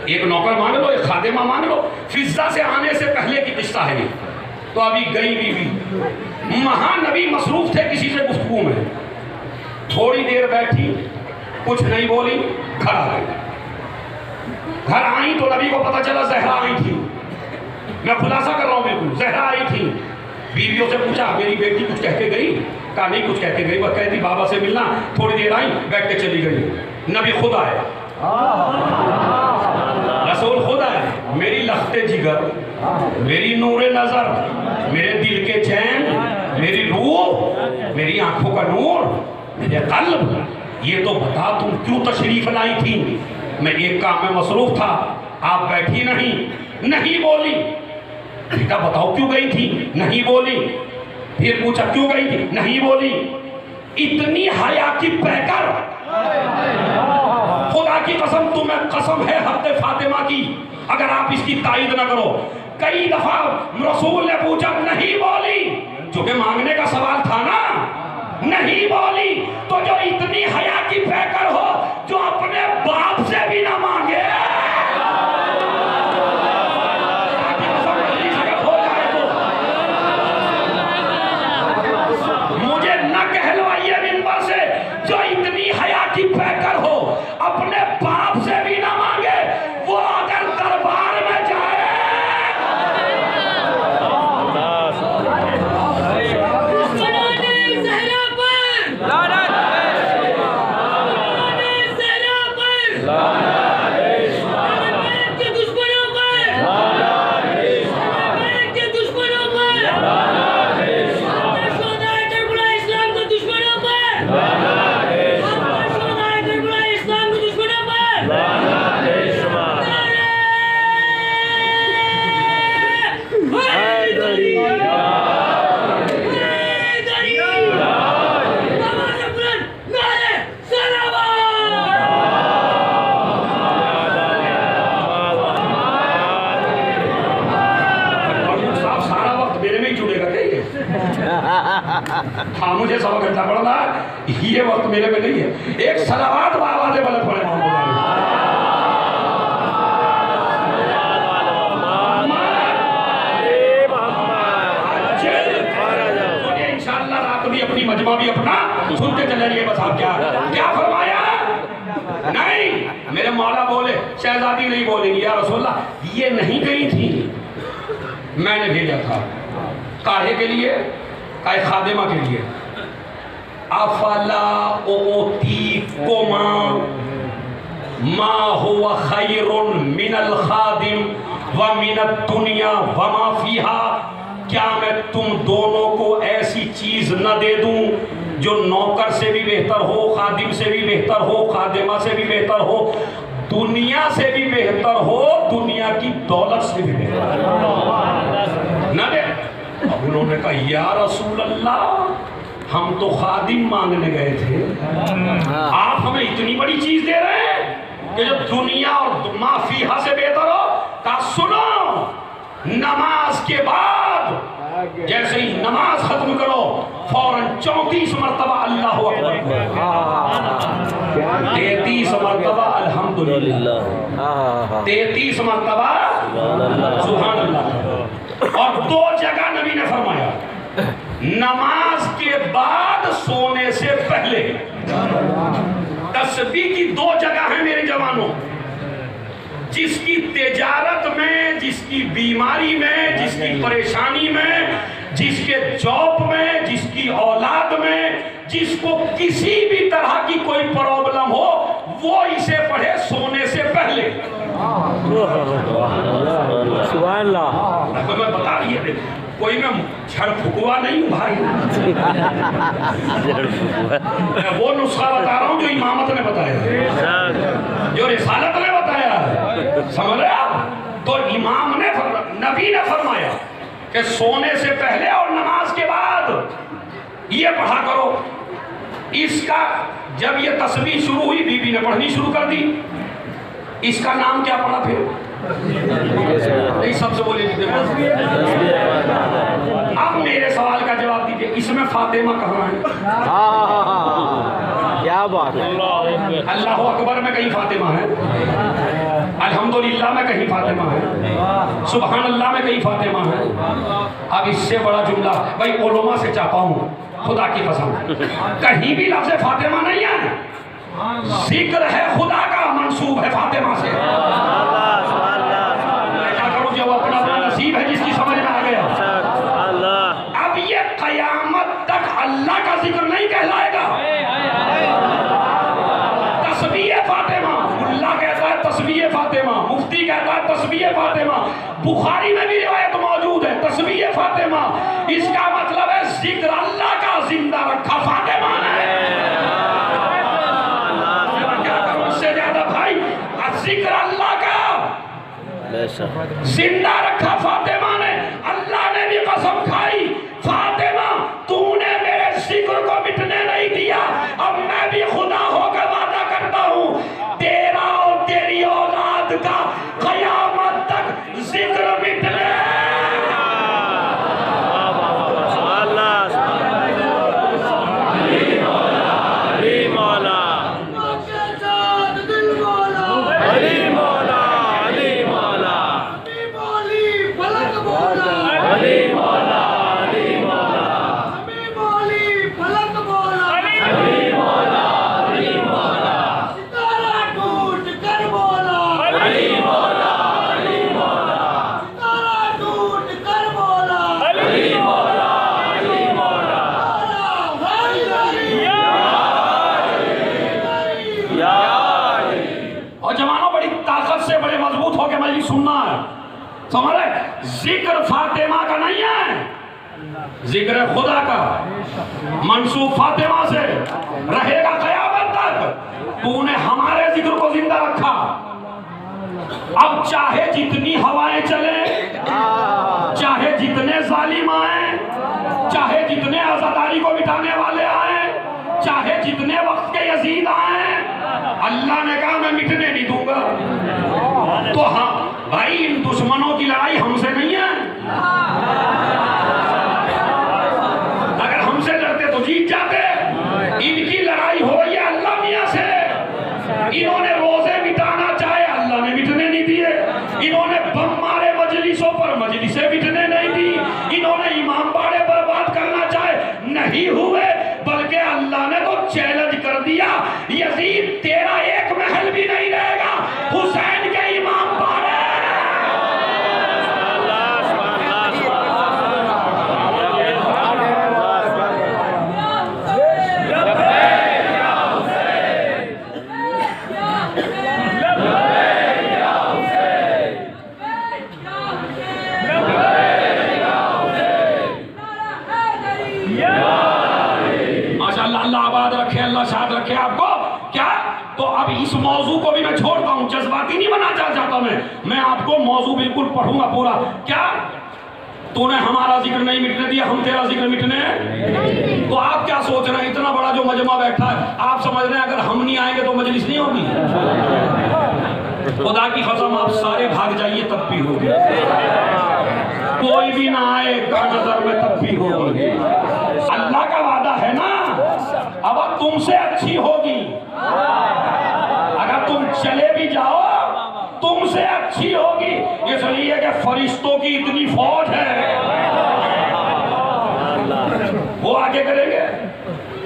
एक नौकर मांग लो, एक खादिमा मांग लो। फिजा से आने से पहले की किस्सा है ये। तो अभी गई बीवी, महानबी मसरूफ थे किसी से गुफ्तगू में, थोड़ी देर बैठी, कुछ नहीं बोली, घर आ गई। घर आई तो नबी को पता चला जहरा आई थी। मैं खुलासा कर रहा हूं बिल्कुल, जहरा आई थी। बीवियों से पूछा मेरी बेटी कुछ कह के गई? कहा नहीं कुछ कह के गई, वह कहती बाबा से मिलना, थोड़ी देर आई, बैठ के चली गई। नबी खुद आए, रसूल खुद आए, मेरी लख्ते जिगर, मेरी नूरे नजर, मेरे दिल के चैन, मेरी रूह, मेरी आंखों का नूर, मेरे कल्ब, ये तो बता तुम क्यों तशरीफ लाई थी? मैं एक काम में मसरूफ था, आप बैठी नहीं बोली। बेटा बताओ क्यों गई थी? नहीं बोली। फिर पूछा क्यों गई थी? नहीं बोली। इतनी हया की पैकर, खुदा की कसम तुम्हें कसम है हक़ फातिमा की, अगर आप इसकी ताईद ना करो। कई दफा रसूल ने पूछा, नहीं बोली, चूंकि मांगने का सवाल था ना, नहीं बोली। तो जो इतनी हया की पैकर हो, जो अपने बाप से भी ना मांगे, मुझे न कहलवाइए मिंबर से, जो इतनी हया की पैकर हो, अपने बाप से भी ना मांगे, वो अगर दरबार में जाए, ये वक्त मेरे में नहीं है। एक सलावत बाबा से बलत पड़े इंशाअल्लाह रात भी अपनी मजमा भी अपना सुनते चलेंगे। बस आप क्या फरमाया? नहीं, मेरे मौला बोले, शहजादी नहीं बोलेंगी या रसूलल्लाह ये नहीं गई थी, मैंने भेजा था। काहे के लिए? काहे खादिमा के लिए। अफला ओतीकुमा मा हुवा खैरुन मिनल खादिम व मिनद दुनिया व मा फीहा, क्या मैं तुम दोनों को ऐसी चीज न दे दूं जो नौकर से भी बेहतर हो, खादिम से भी बेहतर हो, खादिमा से भी बेहतर हो, दुनिया से भी बेहतर हो, दुनिया की दौलत से भी बेहतर न दे? अब उन्होंने कहा या रसूल अल्लाह, हम तो खादिम मांगने गए थे, आप हमें इतनी बड़ी चीज दे रहे हैं कि जो दुनिया और माफिया से बेहतर हो। कहा सुनो, नमाज के बाद जैसे ही नमाज खत्म करो फौरन 34 मरतबा अल्लाह अकबर, 33 मरतबा अल्हम्दुलिल्लाह, 33 मरतबा सुभान अल्लाह। और 2 जगह नबी ने फरमाया नमाज के बाद सोने से पहले। तस्बीह की 2 जगह है मेरे जवानों। जिसकी तिजारत में, जिसकी बीमारी में, जिसकी परेशानी में, जिसके जॉब में, जिसकी औलाद में, जिसको किसी भी तरह की कोई प्रॉब्लम हो, वो इसे पढ़े सोने से पहले। सुभान अल्लाह। मैं बता रही है, कोई मैं छड़ फुकवा नहीं हूँ भाई, मैं वो नुस्खा बता रहा हूँ जो इमामत ने बताया, जो रिसालत ने बताया, समझ रहे आप? तो इमाम ने, नबी ने फरमाया कि सोने से पहले और नमाज के बाद ये पढ़ा करो। इसका जब ये तस्बीह शुरू हुई, बीबी ने पढ़नी शुरू कर दी। इसका नाम क्या पड़ा फिर? नहीं, सबसे बोले अब मेरे सवाल का जवाब दीजिए, इसमें फातिमा कहाँ है? क्या बात है। अल्लाह अकबर में कहीं फातिमा है, अल्हम्दुलिल्लाह में कहीं फातिमा है, सुभान अल्लाह में कहीं फातिमा है। अब इससे बड़ा जुमला भाई उलमा से चाहता हूँ, खुदा की कसम कहीं भी लफ्ज़ फातिमा नहीं है। जिक्र है खुदा का, मंसूब है फातिमा से। क्या करूँ, जो अपना अपना नसीब है जिसकी समझ में आ गया। अब ये कयामत तक अल्लाह का जिक्र नहीं कहलाएगा। तस्बीह फातिमा, मुल्ला कहता है तस्बीह फातिमा, मुफ्ती कहता है तस्बीह फातिमा, बुखारी में भी रिवायत मौजूद है तस्बीह फातिमा। इसका मतलब है जिक्र अल्लाह का जिंदा रखा फातिमा ने। क्या करूं उससे ज्यादा भाई, जिक्र अल्लाह का जिंदा रखा फातिमा ने। अल्लाह ने भी कसम खाई, फातिमा तूने मेरे जिक्र को मिटने नहीं दिया, अब मैं भी खुदा होकर वादा करता हूँ तेरा और तेरी औलाद का कयामत तक जिक्र मिटने। जिक्र फातिमा का नहीं है, जिक्र खुदा का, मंसूब फातिमा से रहेगा कयामत तक। तूने हमारे जिक्र को जिंदा रखा। अब चाहे जितनी हवाएं चले, चाहे जितने जालिम आए, चाहे जितने आजादारी को मिटाने वाले आए, चाहे जितने वक्त के यजीद आए, अल्लाह ने कहा मैं मिटने नहीं दूंगा। तो हाँ भाई, इन दुश्मनों की लड़ाई हमसे नहीं है। अगर हमसे लड़ते तो जीत जाते, इनकी लड़ाई हो रही है अल्लाह मियां से। इन्होंने रोजे मिटाना चाहे अल्लाह ने मिटने नहीं दिए। इन्होंने बम मारे मजलिसों पर, मजलिसें मिटने नहीं दी। इन्होंने इमाम बाड़े बर्बाद करना चाहे नहीं हुए, बल्कि अल्लाह ने तो चैलेंज कर दिया, यजीद तेरा एक महल भी नहीं रहेगा, हुसैन के इमाम बाड़े। शाद रखे आपको क्या। तो अब इस मौजू को भी मैं छोड़ता हूं, जज्बाती नहीं बनना चाहता मैं आपको मौजू बिल्कुल पढ़ूंगा पूरा। क्या तूने हमारा जिक्र नहीं मिटने दिया, हम तेरा जिक्र मिटने हैं। तो आप क्या सोच रहे हैं, इतना बड़ा जो मजमा बैठा है, आप समझ रहे हैं अगर हम नहीं आएंगे तो मजलिस नहीं होगी। खुदा की कसम आप सारे भाग जाइए तब भी होगी, कोई भी ना आए नजर में तब भी होगी। अल्लाह का वादा है ना, अब तुमसे अच्छी होगी। अगर तुम चले भी जाओ तुमसे अच्छी होगी, इसलिए कि फरिश्तों की इतनी फौज है। वो आगे करेंगे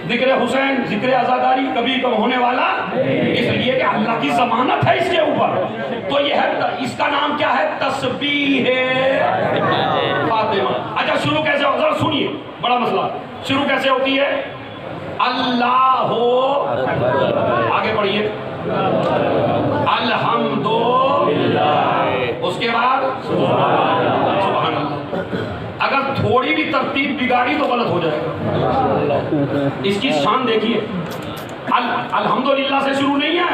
जिक्र हुसैन, जिक्र आजादारी कभी कम होने वाला, इसलिए कि अल्लाह की जमानत है इसके ऊपर। तो ये है, इसका नाम क्या है, तस्बीह फातिमा। अच्छा शुरू कैसे हो, जरा सुनिए, बड़ा मसला। शुरू कैसे होती है, अल्लाह हो, आगे पढ़िए, अल्हम्दुलिल्लाह, उसके बाद सुभान अल्लाह। अगर थोड़ी भी तरतीब बिगाड़ी तो गलत हो जाएगा। इसकी शान देखिए, अल्हम्दुलिल्लाह से शुरू नहीं है,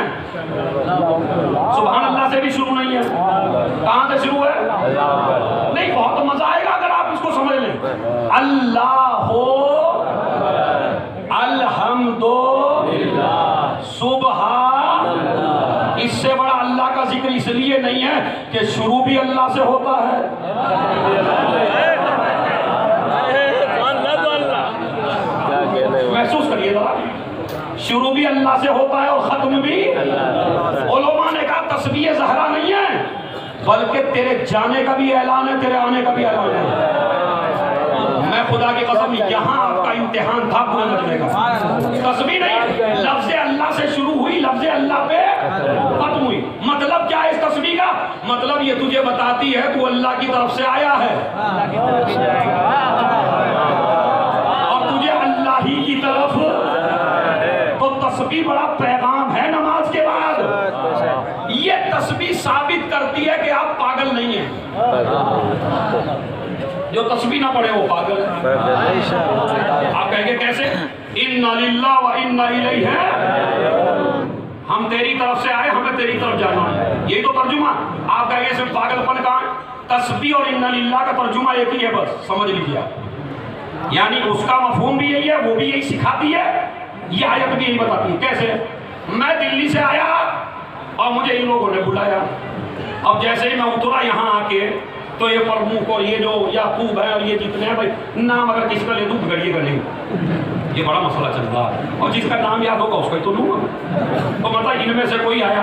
सुभान अल्लाह से भी शुरू नहीं है, कहां से शुरू है? नहीं, बहुत मजा आएगा अगर आप इसको समझ लें। अल्लाह हो, अल्हम्दुलिल्लाह, सुभान अल्लाह। इससे बड़ा अल्लाह का जिक्र इसलिए नहीं है कि शुरू भी अल्लाह से होता है। महसूस करिए जरा, शुरू भी अल्लाह से होता है और खत्म भी। उलमा ने कहा तस्बीह ज़हरा नहीं है, बल्कि तेरे जाने का भी ऐलान है, तेरे आने का भी ऐलान है। मैं खुदा की कसम, यहाँ आपका इम्तिहान था पूरे मजमे का। तस्बीह नहीं, लफ्ज़ अल्लाह से शुरू हुई, लफ्ज़ अल्लाह पे खत्म हुई। मतलब क्या है इस तस्बीह का? मतलब ये तुझे बताती है तू अल्लाह की तरफ से आया है और तुझे अल्लाह ही की तरफ। तो तस्बीह बड़ा पैगाम है नमाज के बाद। ये तस्बीह साबित करती है कि आप पागल नहीं हैं। जो तस्बीह ना पढ़े वो पागल है। आप कहेंगे कैसे? इन्ना लिल्लाह व इन्ना इलैहि है, हम तेरी तरफ से आए, हमें तेरी तरफ जाना है, यही तो तर्जुमा। आप कहेंगे सिर्फ पागलपन कहाँ है? तस्बीह और इन्ना लिल्लाह का तर्जुमा एक ही है, बस समझ लीजिए आप। यानी उसका मफहूम भी यही है, वो भी यही सिखाती है, ये आयत भी यही बताती है। कैसे? मैं दिल्ली से आया और मुझे इन लोगों ने बुलाया, अब जैसे ही मैं उतरा यहाँ आके तो ये प्रमुख और ये जो याकूब है और ये जितने हैं भाई, नाम अगर किसका ले दूँ बिगड़िए गले, ये बड़ा मसला चल रहा है। और जिसका नाम याद होगा उसको ही तो लूँगा। तो मतलब इनमें से कोई आया,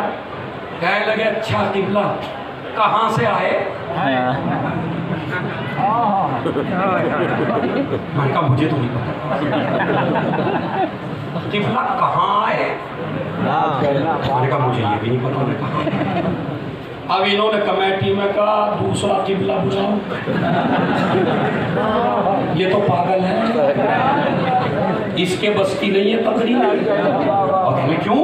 कहने लगे अच्छा किबला कहाँ से आए? मैंने कहा मुझे तो नहीं पता। किबला कहाँ आए? मैंने कहा मुझे ये भी नहीं पता। मैं कहा अब इन्होंने कमेटी में कहा दूसरा किबला बुलाओ। ये तो पागल है, इसके बस की नहीं है पकड़ी। और कहने क्यों?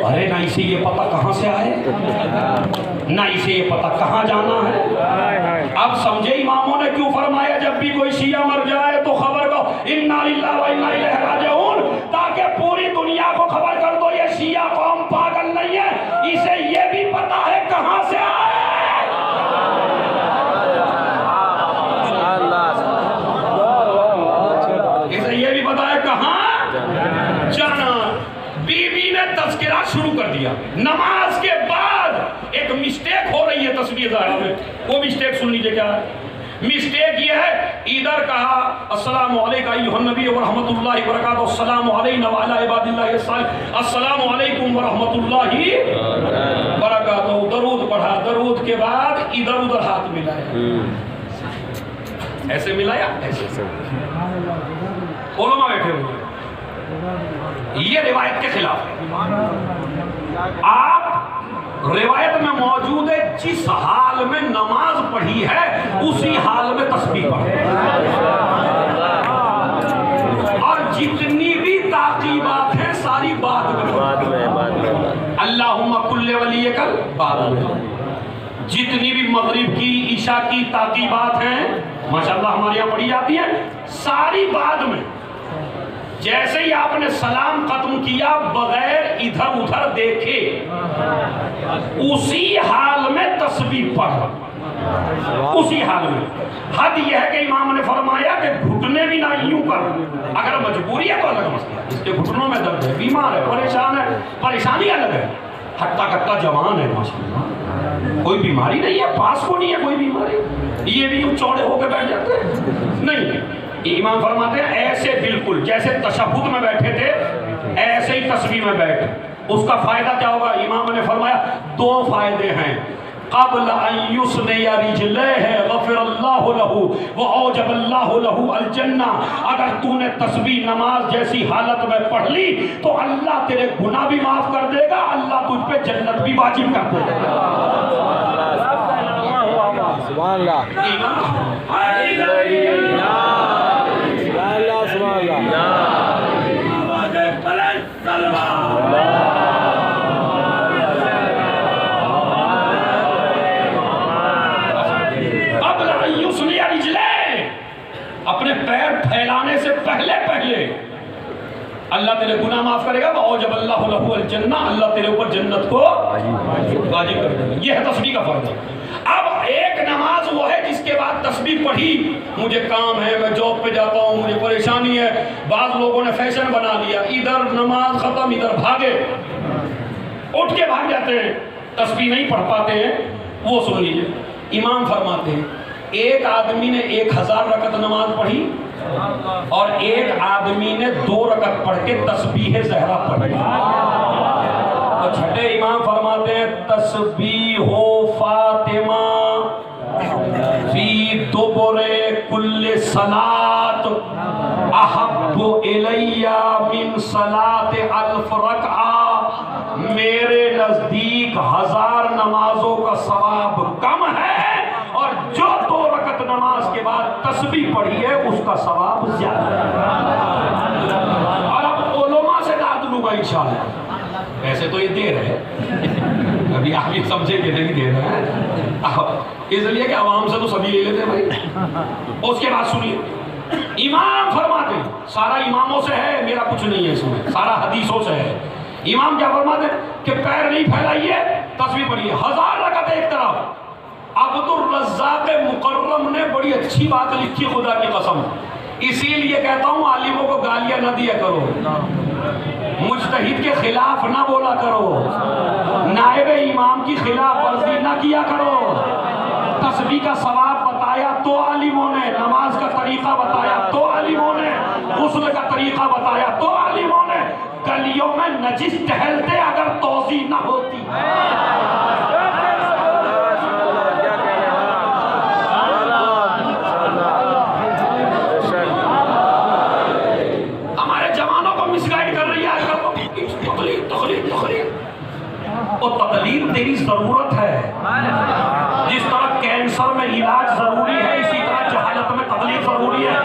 अरे ना इसे ये पता कहाँ से आए, ना इसे ये पता कहाँ जाना है। अब समझे इमामों ने क्यों फरमाया जब भी कोई शिया मर जाए तो खबर को इन्ना लिल्लाहि व इन्ना इलैहि राजिऊन, ताकि पूरी दुनिया को खबर कर दो ये शिया कौम पागल नहीं है, इसे ये भी पता है कहाँ से आए। इसे ये भी पता है कहाँ जाना। बीबी ने तज़किरा शुरू कर दिया। नमाज के बाद एक मिस्टेक हो रही है तस्बीह ज़हरा में, वो मिस्टेक सुन लीजिए क्या है। मिस्टेक ये है, इधर कहा अस्सलामु अलैका अय्युहन नबी व रहमतुल्लाहि व बरकातुहू, अस्सलामु अलैना व अला इबादिल्लाहि अस्सालिहीन, अस्सलामु अलैकुम व रहमतुल्लाहि व बरकातुहू। दरूद पढ़ा, दरूद के बाद इधर उधर हाथ मिलाया, ऐसे मिलाया, ऐसे उलमा बैठे हुए, ये रिवायत के खिलाफ है। आप रिवायत में मौजूद है, जिस हाल में नमाज पढ़ी है उसी हाल में तस्बीह पढ़े, और जितनी भी ताकीबात है सारी बाद में अल्लाहुम्मा कुल्ले वलियकल बाद में। जितनी भी मगरिब की, ईशा की ताकीबात हैं माशाअल्लाह हमारे यहाँ पढ़ी जाती है, सारी बाद में। जैसे ही आपने सलाम खत्म किया बगैर इधर उधर देखे उसी हाल में तस्बीह पढ़, उसी हाल में। हद यह है कि इमाम ने फरमाया कि घुटने भी ना यूं कर, अगर मजबूरी है तो अलग मसला, इसके घुटनों में दर्द है, बीमार है, परेशान है, परेशानी अलग है। हट्टा कट्टा जवान है माशाअल्लाह, कोई बीमारी नहीं है, पास को नहीं है कोई बीमारी, ये भी यूं चौड़े होकर बैठ जाते हैं नहीं। इमाम फरमाते हैं ऐसे बिल्कुल जैसे तशहुद में बैठे थे ऐसे ही तस्बीह में बैठ। उसका फायदा क्या होगा? इमाम ने फरमाया दो फायदे हैं। क़ब्ल अन युस्निया रिजलैहि ग़फ़रल्लाहु लहू व औजबल्लाहु लहू अल जन्ना। अगर तूने तस्बीह नमाज जैसी हालत में पढ़ ली तो अल्लाह तेरे गुनाह भी माफ कर देगा, अल्लाह तुझ पे जन्नत भी वाजिब कर देगा। सुभान अल्लाह। अपने पैर फैलाने से पहले पहले अल्लाह तेरे गुनाह माफ करेगा, औजबल्लाहु लहू अल जन्ना, अल्लाह तेरे ऊपर जन्नत को वाजिब कर देगा। ये है तस्बीह का फायदा। अब एक नमाज वो है जिसके बाद तस्बीह पढ़ी, मुझे काम है, मैं जॉब पे जाता हूँ, मुझे परेशानी है, बाद लोगों ने फैशन बना लिया, इधर नमाज खत्म इधर भागे, उठ के भाग जाते हैं, तस्बीह नहीं पढ़ पाते हैं। वो सुन लीजिए, इमाम फरमाते हैं एक आदमी ने 1000 रकत नमाज पढ़ी और एक आदमी ने 2 रकत पढ़ के तस्बीह ज़हरा पढ़ी। तो छठे इमाम फरमाते हैं तस्बीहो फातिमा फी दुबुरे कुल्ले सलात अहब्बु इलैया मिन सलात अल्फ रकआ। मेरे नजदीक 1000 नमाजों का सवाब कम है और जो 2 रकत नमाज के बाद तस्बीह पढ़ी है उसका सवाब ज्यादा है। और अब उलमा से दाद लूंगा इंशाअल्लाह। वैसे तो ये दे रहे हैं, अभी आप ये समझे कि नहीं दे रहे हैं, इसलिए कि आवाम से तो सभी ले लेते हैं भाई। उसके बाद सुनिए, इमाम फरमाते, सारा इमामों से है, मेरा कुछ नहीं है इसमें, सारा हदीसों से है। इमाम क्या फरमाते कि पैर नहीं फैलाइए, तस्बीह पढ़िए। 1000 रकत एक तरफ। अब्दुल रज़्ज़ाक़ मुकर्रम ने बड़ी अच्छी बात लिखी, खुदा की कसम, इसीलिए कहता हूँ आलिमों को गालियां न दिया करो, मुज्तहिद के खिलाफ ना बोला करो, नायब इमाम की खिलाफ वर्जी ना किया करो। तस्बीह का सवाब बताया तो आलिमों ने, नमाज का तरीका बताया तो आलिमों ने, गुस्ल का तरीका बताया तो आलिमों ने। गलियों में नजिस टहलते अगर तौज़ी ना होती, हमारे जवानों को मिसगाइड कर रही है आजकल, और तकलीफ तेरी जरूरत है। जिस तरह कैंसर में इलाज जरूरी है, इसी तरह जहालत में तकलीफ जरूरी है।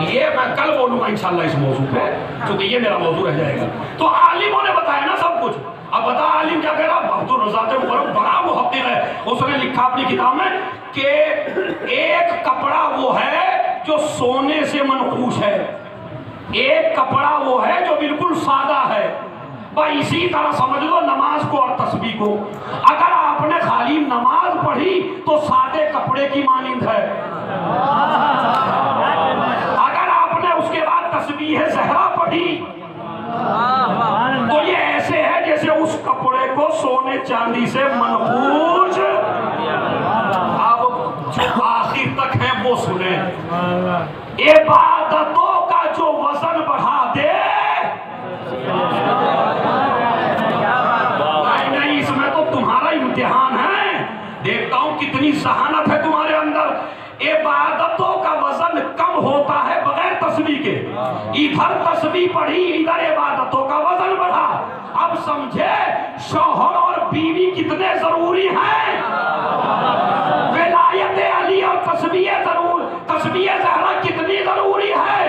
ये मैं कल बोलूंगा इंशाल्लाह इस मौजू पे, क्योंकि ये मेरा मौजू रह जाएगा। तो आलिमों ने बताया ना सब कुछ। अब बता आलिम क्या कह रहा? अब्दुल रज़्ज़ाक़ मुकर्रम बड़ा मुहक्किक़ है, उसने लिखा अपनी किताब में कि एक कपड़ा वो है जो सोने से मनकूश है, एक कपड़ा वो है जो बिल्कुल सादा है। भाई इसी तरह समझ लो नमाज को और तस्बीह को। अगर आपने खाली नमाज पढ़ी तो सादे कपड़े की मानिंद है, अगर आपने उसके बाद तस्बीह ज़हरा पढ़ी तो ये ऐसे है जैसे उस कपड़े को सोने चांदी से मनकूश सुने, इबादतों का जो वजन बढ़ा दे, नहीं इसमें तो तुम्हारा इम्तिहान है। देखता हूं कितनी जहानत है तुम्हारे अंदर। इबादतों का वजन कम होता है बगैर तस्बीह के। इधर तस्बीह पढ़ी, इधर इबादतों का वजन बढ़ा। अब समझे शौहर और बीवी कितने जरूरी हैं। विलायत अली और तस्बीह ज़हरा कितनी जरूरी है।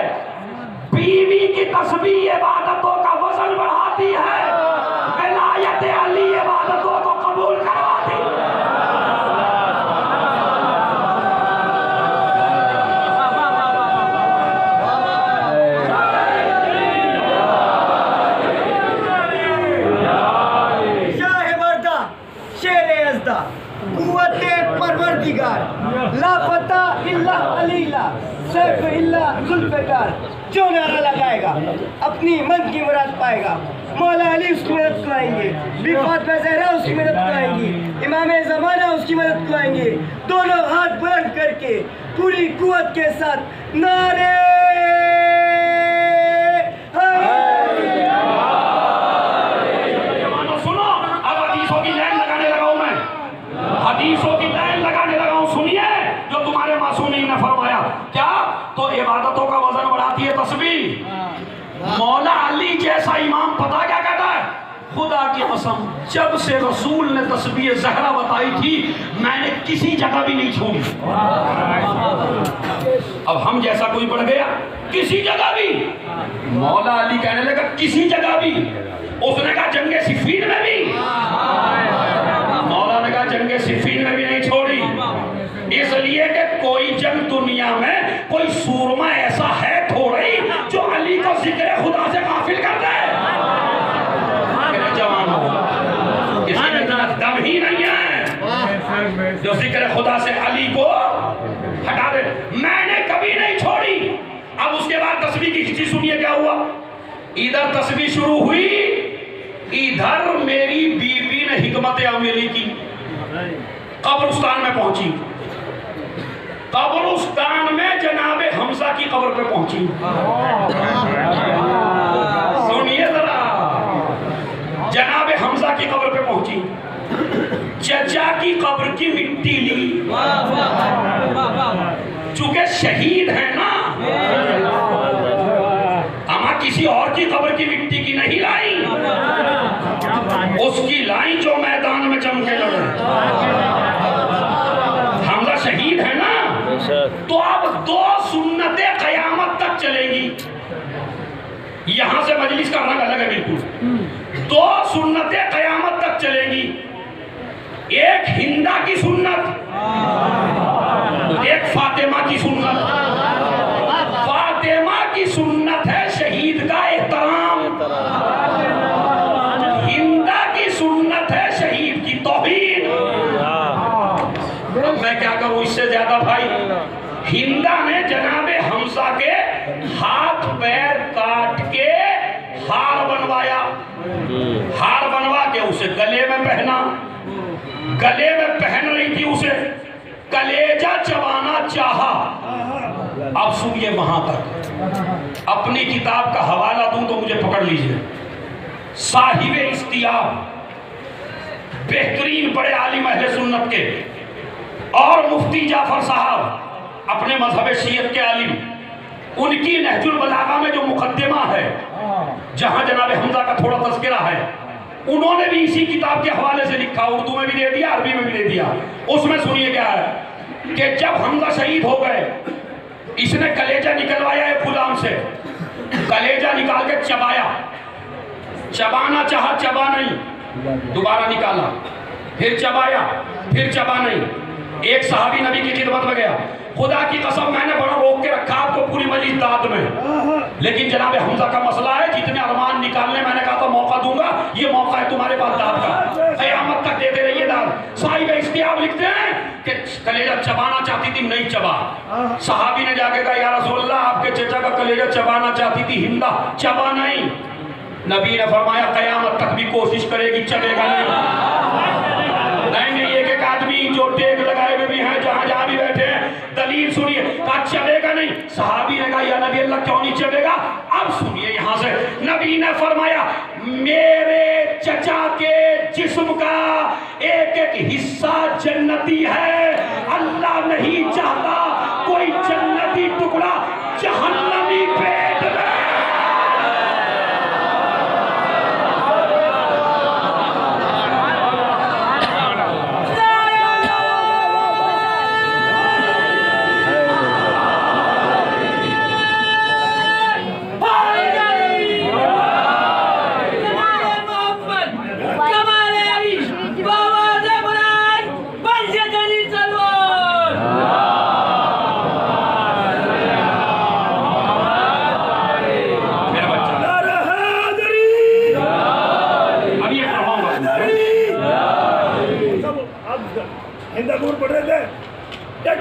बीवी की तस्बीह इबादतों का वजन बढ़ाती है, विलायत अली इबादतों को कबूल करवाती है। परवरदिगार लापता इल्ला अलीला सैफ इल्ला जुल्फ़िकार, जो नारा लगाएगा अपनी मन की मुराद पाएगा। मौला अली उसकी मदद को आएंगे, फातिमा ज़हरा उसकी मदद को आएंगी, इमाम ज़माना उसकी मदद को आएंगे। दोनों हाथ बुलंद करके पूरी कुव्वत के साथ नारे हदीसों की लाइन लगाने लगा हूं। सुनिए जो तुम्हारे मासूमीन ने फरमाया, क्या तो इबादतों का वजन बढ़ाती है तस्बीह। मौला अली जैसा इमाम पता क्या कहता है, खुदा की कसम जब से रसूल ने तस्बीह ज़हरा बताई थी मैंने किसी जगह भी नहीं छोड़ी। अब हम जैसा कोई बढ़ गया किसी जगह भी, मौला अली कहने लगा किसी जगह भी। उसने कहा जंगे सिफ़ीन में भी, मौला ने कहा जंगे सिफ़ीन में भी नहीं छोड़ी। इसलिए कि कोई जंग दुनिया में कोई सूरमा ऐसा है थोड़ी जो अली को जिक्र खुदा से गाफिल कर दे। जवान हो इसमें दम ही नहीं है जो जिक्र खुदा से अली को हटा दे। मैंने कभी नहीं छोड़ी। अब उसके बाद तस्बीह की हिस्ट्री सुनिए क्या हुआ। इधर तस्बीह शुरू हुई, इधर मेरी बीवी ने हिकमत अमली की, कब्रिस्तान में पहुंची। कब्रिस्तान में जनाबे हमजा की कब्र पे पहुंची। सुनिए जरा, जनाबे हमजा की कब्र पे पहुंची, चचा की कब्र की मिट्टी ली। चूंकि शहीद है ना, अमा किसी और की कब्र की मिट्टी की नहीं लाई, उसकी लाई जो मैदान में जम के लड़े। हमजा शहीद है ना, तो अब दो सुन्नतें कयामत तक चलेंगी। यहां से मजलिस का रंग अलग है बिल्कुल। दो सुन्नतें कयामत तक चलेंगी, एक हिंदा की सुन्नत, एक फातिमा की सुन्नत। फातिमा की सुन्नत है शहीद का एहतराम, हिंदा की सुन्नत है शहीद की तौहीन। अब मैं क्या करूं इससे ज्यादा भाई। हिंदा ने जनाबे हमजा के हाथ पैर काट के हार बनवाया, हार बनवा के उसे गले में पहना। गले में पहन रही थी उसे, कलेजा चबाना चाहा। अब सुनिए वहां तक, अपनी किताब का हवाला दूं तो मुझे पकड़ लीजिए। साहिब इस्तियाब, बेहतरीन बड़े आलिम अहले सुन्नत के, और मुफ्ती जाफर साहब अपने मजहब शियत के आलिम, उनकी नहजुल बलागा में जो मुकद्दमा है जहां जनाबे हमजा का थोड़ा तज़किरा है, उन्होंने भी इसी किताब के हवाले से लिखा, उर्दू में भी दे दिया, अरबी में भी दे दिया। उसमें सुनिए क्या है कि जब हमजा शहीद हो गए, इसने कलेजा निकलवाया एक गुलाम से, कलेजा निकाल के चबाया, चबाना चाहा, चबा नहीं, दोबारा निकाला, फिर चबाया, फिर चबा नहीं। एक सहाबी नबी की खिदमत में गया, खुदा की कसम मैंने बड़ा रोक के रखा आपको पूरी मजलिस दाद में, लेकिन जनाबे हमजा का मसला है, जितने अरमान निकालने मैंने कहा तो मौका दूंगा, ये मौका है तुम्हारे पास दाद का, क़यामत तक देते रहिए दाद। साहिब इस्तियाब लिखते हैं कि कलेजा चबाना चाहती थी, नहीं चबा। सहाबी ने जाके कहा या रसूलल्लाह आपके चचा का कलेजा चबाना चाहती थी हिंदा, चबा नहीं। नबी ने फरमाया क़यामत तक भी कोशिश करेगी, चलेगा नहीं। एक एक आदमी जो टेक लगाए हुए भी हैं, जहां जहां भी बैठे हैं, दलील सुनिए। नहीं। सहाबी ने कहा या नबी अल्लाह क्यों नहीं चलेगा? अब सुनिए यहां से, नबी ने फरमाया मेरे चचा के जिस्म का एक एक हिस्सा जन्नती है। अल्लाह नहीं चाहता कोई जन्नती टुकड़ा जहन्नमी पेट में।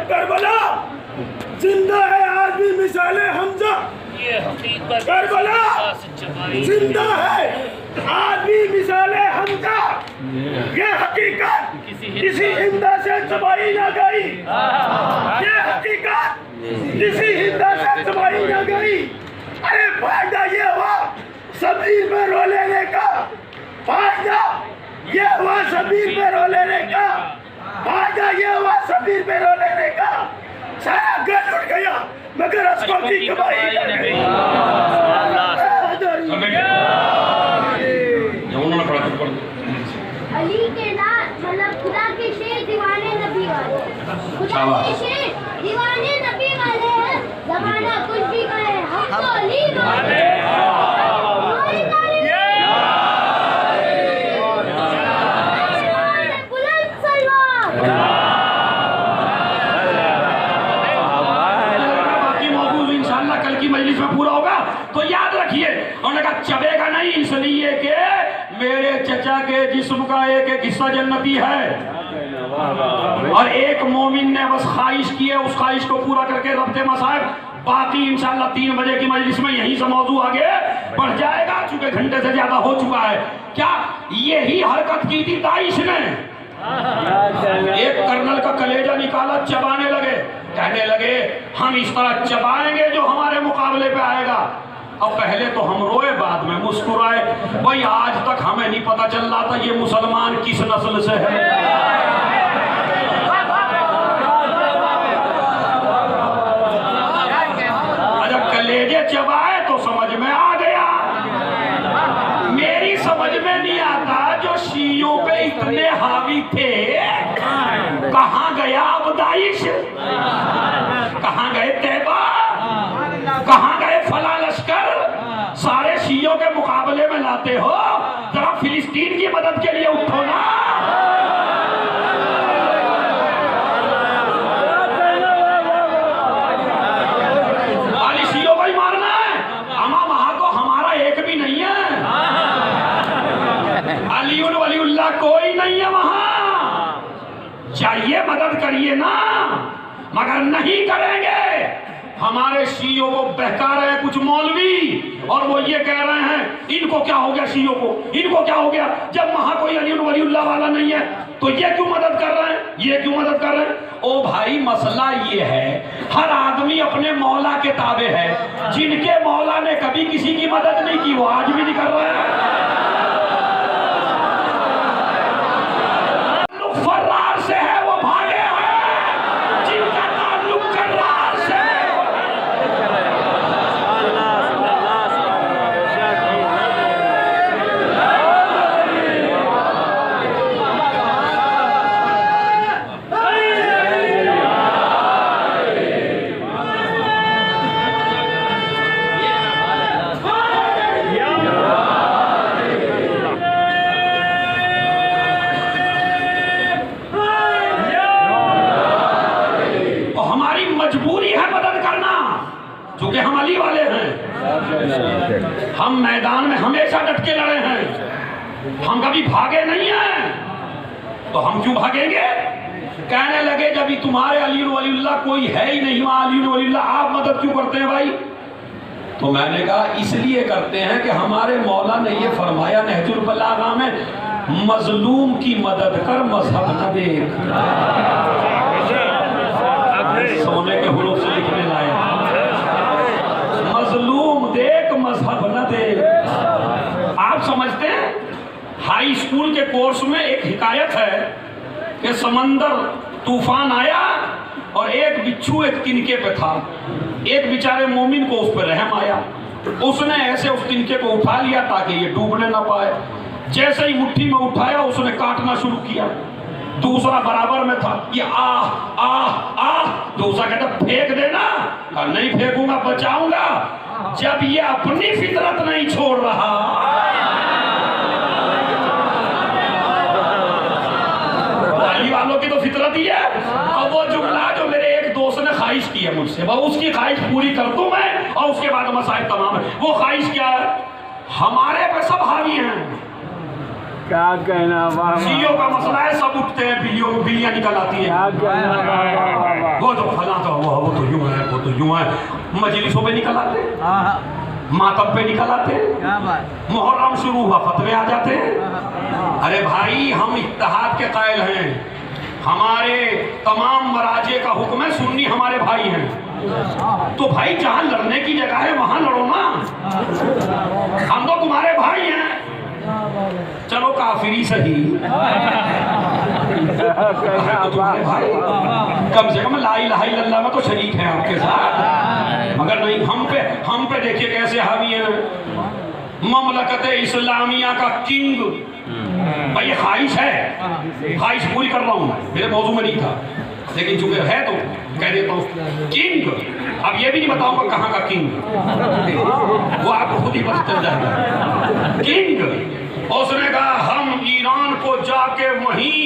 करबला जिंदा है आज भी मिसाले हमजा। करबला जिंदा है आज भी मिसाले हमजा। ये हकीकत किसी हिंदा से छुपाई ना गई। ये हकीकत किसी हिंदा से छुपाई ना गई। अरे फायदा ये हुआ शबीर पे रो लेने का। फायदा ये हुआ शबीर पे रो लेने का। फायदा ये हुआ शबीर पे रो लेने का। सारा घर उठ गया मगर उसको की कमाई कर गई। अली के नाम मतलब खुदा के शेर दीवाने नबी वाले, खुदा के शेर दीवाने नबी वाले हैं। जमाना कुछ भी कहे हम तो अली वाले। पूरा होगा तो याद रखिए। उन्होंने कहा चबेगा नहीं इसलिए कि मेरे चचा के जिस्म का एक एक हिस्सा जन्नती है। और एक मोमिन ने बस ख्वाहिश की है, उस ख्वाहिश को पूरा करके रब्ते मसाइब। बाकी इंशाल्लाह 3 बजे की मजलिस में यहीं से मौजू आगे बढ़ जाएगा, चूंकि घंटे से ज्यादा हो चुका है। क्या यही हरकत की थी दाइश ने? एक कर्नल का कलेजा निकाला, चबाने लगे, कहने लगे हम इस तरह चबाएंगे जो हमारे मुकाबले पे आएगा। अब पहले तो हम रोए, बाद में मुस्कुराए। भाई आज तक हमें नहीं पता चल रहा था ये मुसलमान किस नस्ल से है। जब कलेजे चबाए तो समझ में आ गया। मेरी समझ में नहीं आता जो शियों पे इतने हावी थे कहाँ गया अब दाइश? कहाँ गए तैबा? कहाँ गए फला लश्कर? सारे शियों के मुकाबले में लाते हो, जरा फिलिस्तीन की मदद के लिए उठो ना। खाली शियों को ही मारना है, अमा वहां को हमारा एक भी नहीं है। अलीउल वलीउल्लाह कोई नहीं है वहां। चाहिए मदद करिए ना, मगर नहीं करेंगे। हमारे शियों को बहका रहे हैं कुछ मौलवी, और वो ये कह रहे हैं इनको क्या हो गया, शियों को इनको क्या हो गया? जब वहां कोई अली वलीउल्लाह वाला नहीं है तो ये क्यों मदद कर रहे हैं, ये क्यों मदद कर रहे हैं? ओ भाई मसला ये है, हर आदमी अपने मौला के ताबे है। जिनके मौला ने कभी किसी की मदद नहीं की वो आज भी नहीं कर रहे हैं। फर्रार से है वो भागे हैं, जिनका ताल्लुक कर्रार से। चूंकि हम अली वाले हैं, हम मैदान में हमेशा डट के लड़े हैं, हम कभी भागे नहीं हैं। तो हम क्यों भागेंगे? कहने लगे जब तुम्हारे अली वलीउल्लाह कोई है ही नहीं वहां अली वलीउल्लाह, आप मदद क्यों करते हैं भाई? तो मैंने कहा इसलिए करते हैं कि हमारे मौला ने ये फरमाया नहजुल बलागा में, मजलूम की मदद कर मजहब न देख। सोने के हुरूफ से लिखने लाए स्कूल के कोर्स में एक हिकायत है कि समंदर तूफान आया और एक बिच्छू एक तिनके पे था। एक बेचारे मोमिन को उस पर रहम आया, उसने ऐसे उस तिनके को उठा लिया ताकि ये डूबने ना पाए। जैसे ही मुट्ठी में उठाया उसने काटना शुरू किया। दूसरा बराबर में था, ये आह आह आह। दूसरा कहता फेंक देना, और नहीं फेंकूंगा, बचाऊंगा। जब ये अपनी फितरत नहीं छोड़ रहा, वाली वालों की तो फितरत ही है। और वो जुमला जो मेरे एक दोस्त ने ख्वाहिश की है मुझसे, वह उसकी ख्वाहिश पूरी कर दूं मैं, और उसके बाद मसाइल तमाम है। वो ख्वाहिश क्या है? हमारे पे सब हावी हैं, क्या कहना सीओ का मसला है, सब उठते हैं, बिल्लियां निकल आती है। वो तो फला तो वो तो यूं है, वो तो यूं है। मजलिसों पे निकल आते हैं, मातब पे निकल आते हैं, मुहर्रम शुरू हुआ फतवे आ जाते हैं। अरे भाई, हम इत्तेहाद के कायल हैं, हमारे तमाम मराजे का हुक्म है, सुन्नी हमारे भाई हैं। तो भाई जहां लड़ने की जगह है वहां लड़ो ना, हम तो तुम्हारे भाई हैं। चलो काफिरी सही, तो तुम्हारे भाई, कम से कम ला इलाहा इल्लल्लाह में तो शरीक है आपके साथ। मगर नहीं, हम पे देखिए कैसे हावी है। ममलकत इस्लामिया का किंग, भाई ये ख्वाहिश है, ख्वाहिश पूरी कर रहा हूँ, मेरे मौजू में नहीं था, लेकिन चूंकि है तो कह देता हूँ। किंग, अब ये भी नहीं बताऊंगा कहाँ का किंग, वो आपको खुद ही पता चल जाएगा। किंग, उसने कहा हम ईरान को जाके वहीं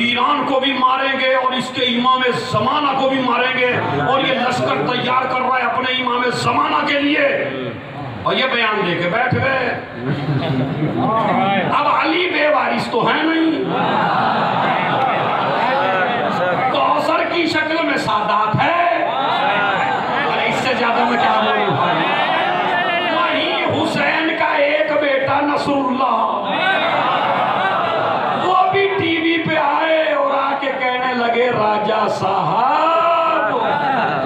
ईरान को भी मारेंगे और इसके इमाम ज़माना को भी मारेंगे, और ये लश्कर तैयार कर रहा है अपने इमाम ज़माना के लिए। और ये बयान दे के बैठ गए। अब अली बेवारिस तो है नहीं, कौसर की शक्ल में सादात है। अरे इससे ज्यादा मैं क्या बोलूं। वहीं हुसैन का एक बेटा नसरुल्लाह, वो भी टीवी पे आए और आके कहने लगे राजा साहब,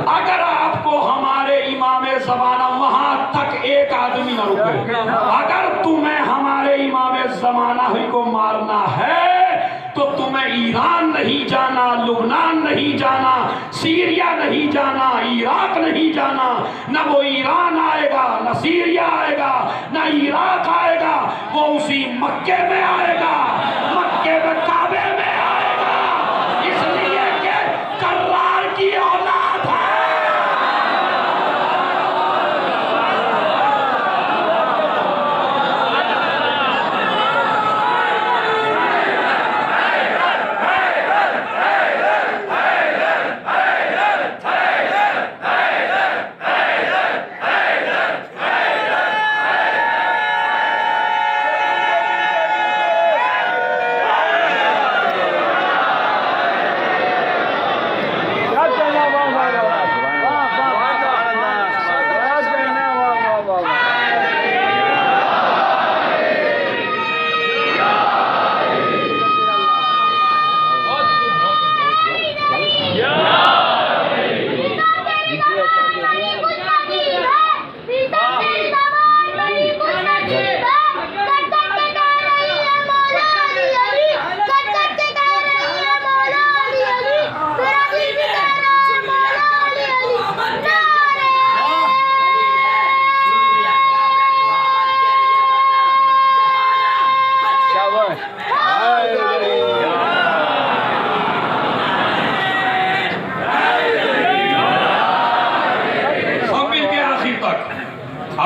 अगर आपको हमारे इमाम ज़माना, वहां तक एक आदमी न रुके, अगर तुम्हें हमारे इमाम ज़माना ही को मारना है तो तुम्हें ईरान नहीं जाना, लुबनान नहीं जाना, सीरिया नहीं जाना, इराक नहीं जाना। न वो ईरान आएगा, न सीरिया आएगा, न इराक आएगा, वो उसी मक्के में आएगा, मक्के में काबे में आएगा, इसलिए कि कर्रार की औलाद है।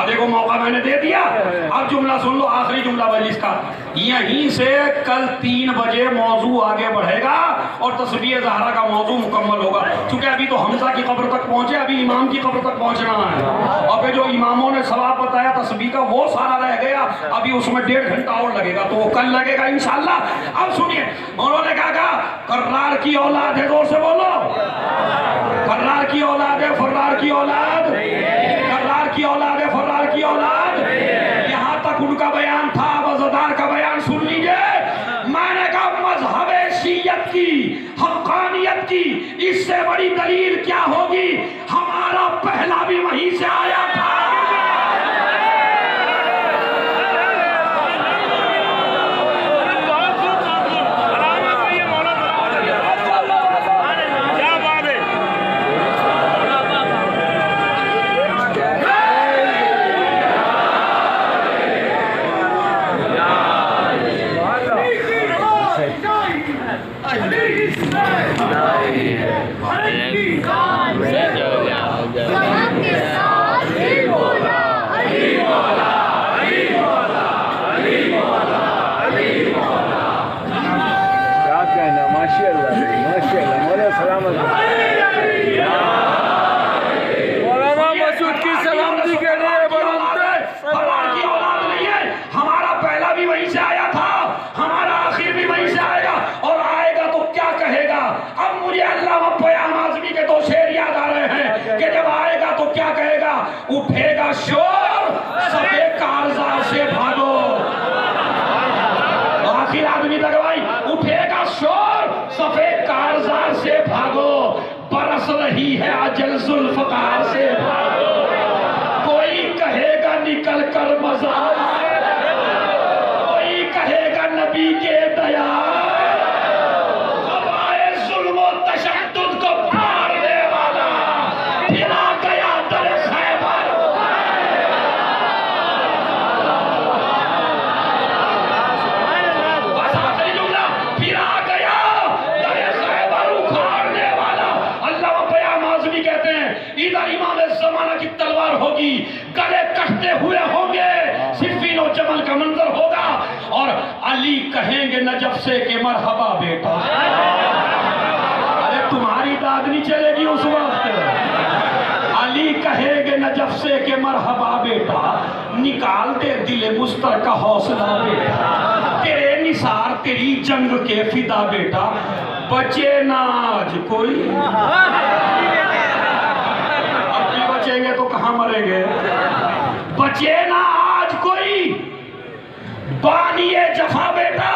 देखो मौका मैंने दे दिया। अब जुमला सुन लो, आखिरी जुमला मजलिस का। यहीं से कल 3 बजे मौजू आगे बढ़ेगा और तस्बीह ज़हरा का मौजू मुकम्मल होगा। क्योंकि अभी तो हमजा की कब्र तक पहुंचे, अभी इमाम की कब्र तक पहुंचना है। और फिर जो इमामों ने सवाब बताया तस्बीह का, वो सारा रह गया, अभी उसमें 1.5 घंटा और लगेगा, तो वो कल लगेगा इंशाअल्लाह। अब सुनिए, उन्होंने कहा कर्रार की औलाद है, जोर से बोलो, कर्रार की औलाद है, फर्रार की औलाद, कर्रार की औलाद है, फर्रार की औलाद। यहाँ तक उनका बयान था। वज़दार का बयान सुन लीजिए। मैंने कहा मज़हब शिय्यत की, हक़्क़ानियत की इससे बड़ी दलील क्या होगी? हमारा पहला भी वहीं से आया था। करते हुए होंगे, सिफ़ीन और जमल का मंजर होगा और अली कहेंगे नजफ से कि मरहबा बेटा। अरे तुम्हारी दाद नहीं चलेगी उस वक्त। अली कहेंगे नजफ से कि मरहबा बेटा, निकाल दे दिले मुस्तर का हौसला बेटा, तेरे निसार तेरी जंग के फिदा बेटा, बचे ना आज कोई। अब भी बचेंगे तो कहां मरेंगे। बचे ना आज कोई बानिए जफा बेटा,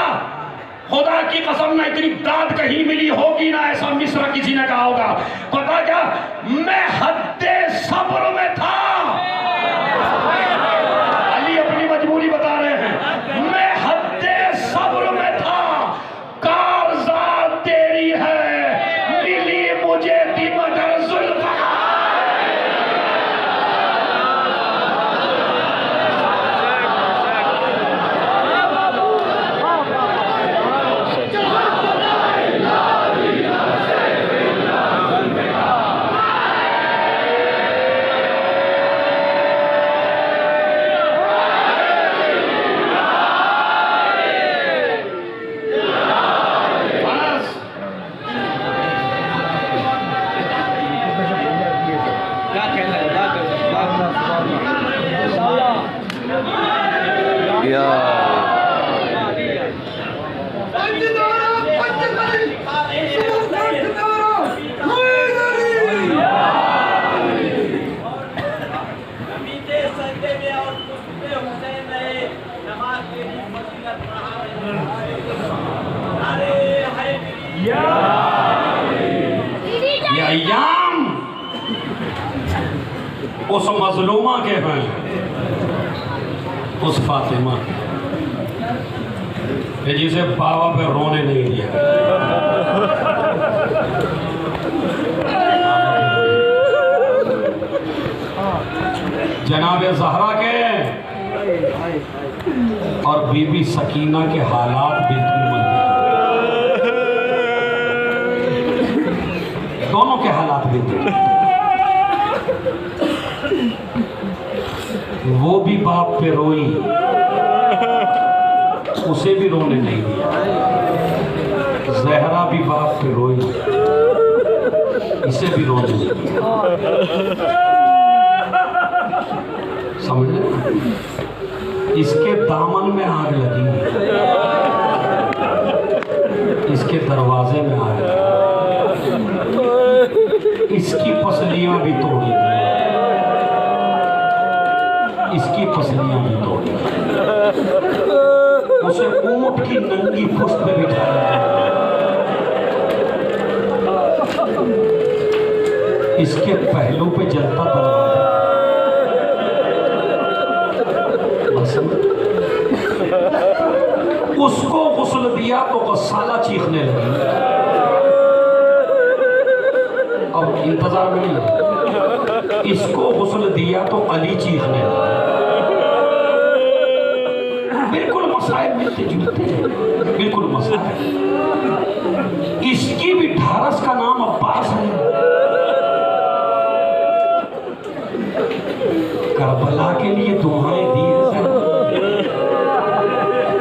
खुदा की कसम ना इतनी दाद कहीं मिली होगी ना ऐसा मिस्र किसी ने कहा होगा। पता क्या, मैं हद्दे सब्र में था। अली अपनी मजबूरी बता रहे हैं, मैं हद्दे सब्र में था, कारज़ात तेरी है, मिली मुझे थी मगर जुल्फ़कार। ये अय्याम उस मजलूमा के हैं, उस फातिमा के जिसे बाबा पे रोने नहीं दिया। जनाब ज़हरा के और बीबी सकीना के हालात बिल्कुल मंद, दोनों के हालात बिल्कुल। वो भी बाप पे रोई, उसे भी रोने नहीं दिया। ज़हरा भी बाप पे रोई, इसे भी रोने नहीं दिया। समझ रहे? इसके दामन में आग लगी, इसके दरवाजे में आग लगी, इसकी पसलियां भी तोड़ी गई, इसकी पसलियां भी तोड़ी गई। उसे ऊंट की नंगी पुष्ट पे बिठाया, इसके पहलू पे जलता दरवाजा। उसको गुस्ल दिया तो गस्साला चीखने लगी। अब इंतजार में नहीं, इसको गुस्ल दिया तो अली चीखने लगा। बिल्कुल मसाइल मिलते जुलते हैं, बिल्कुल मसाइल। इसकी भी ढारस का नाम अब्बास है। करबला के लिए दुआएं दी है,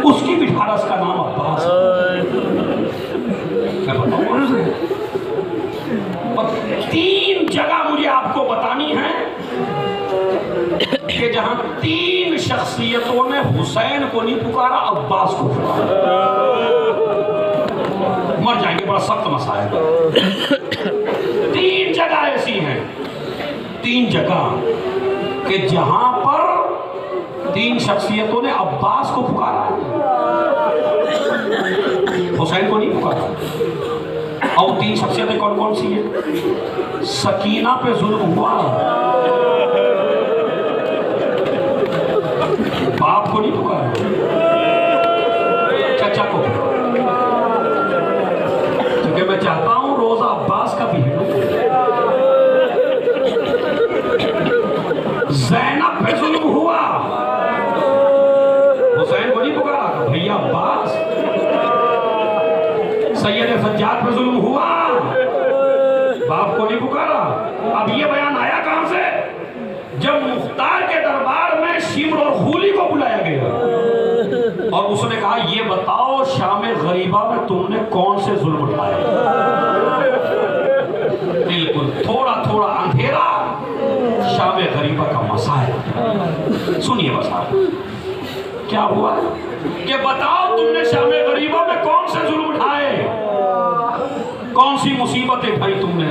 उसकी भी ढारस का नाम अब्बास है। मैं बताऊं आपसे, 3 जगह मुझे आपको बतानी है कि जहां 3 शख्सियतों ने हुसैन को नहीं पुकारा, अब्बास को पुकारा। मर जाएंगे, बड़ा सख्त मसला है। 3 जगह ऐसी हैं, 3 जगह कि जहां पर 3 शख्सियतों ने अब्बास को पुकारा, हुसैन को नहीं पुकारा। और 3 शख्सियतें कौन कौन सी हैं? सकीना पे जुल्म हुआ, बाप को नहीं पुकारा, चाचा को। क्योंकि मैं चाहता हूं रोजा अब्बास का भी है। ज़ैनब पे जुल्म हुआ, हुसैन को नहीं पुकारा, भैया अब्बास। सैयद सज्जाद पे जुल्म हुआ, बाप को नहीं पुकारा। अब ये बयान आया कहां से? जब मुख्तार के दरबार में और उसने कहा ये बताओ शाम गरीबा में तुमने कौन से जुल्म उठाए? बिल्कुल थोड़ा थोड़ा अंधेरा शाम गरीबा का मसाइल। सुनिए बस आप क्या हुआ कि बताओ तुमने शाम गरीबा में कौन से जुल्म उठाए, कौन सी मुसीबतें भाई तुमने।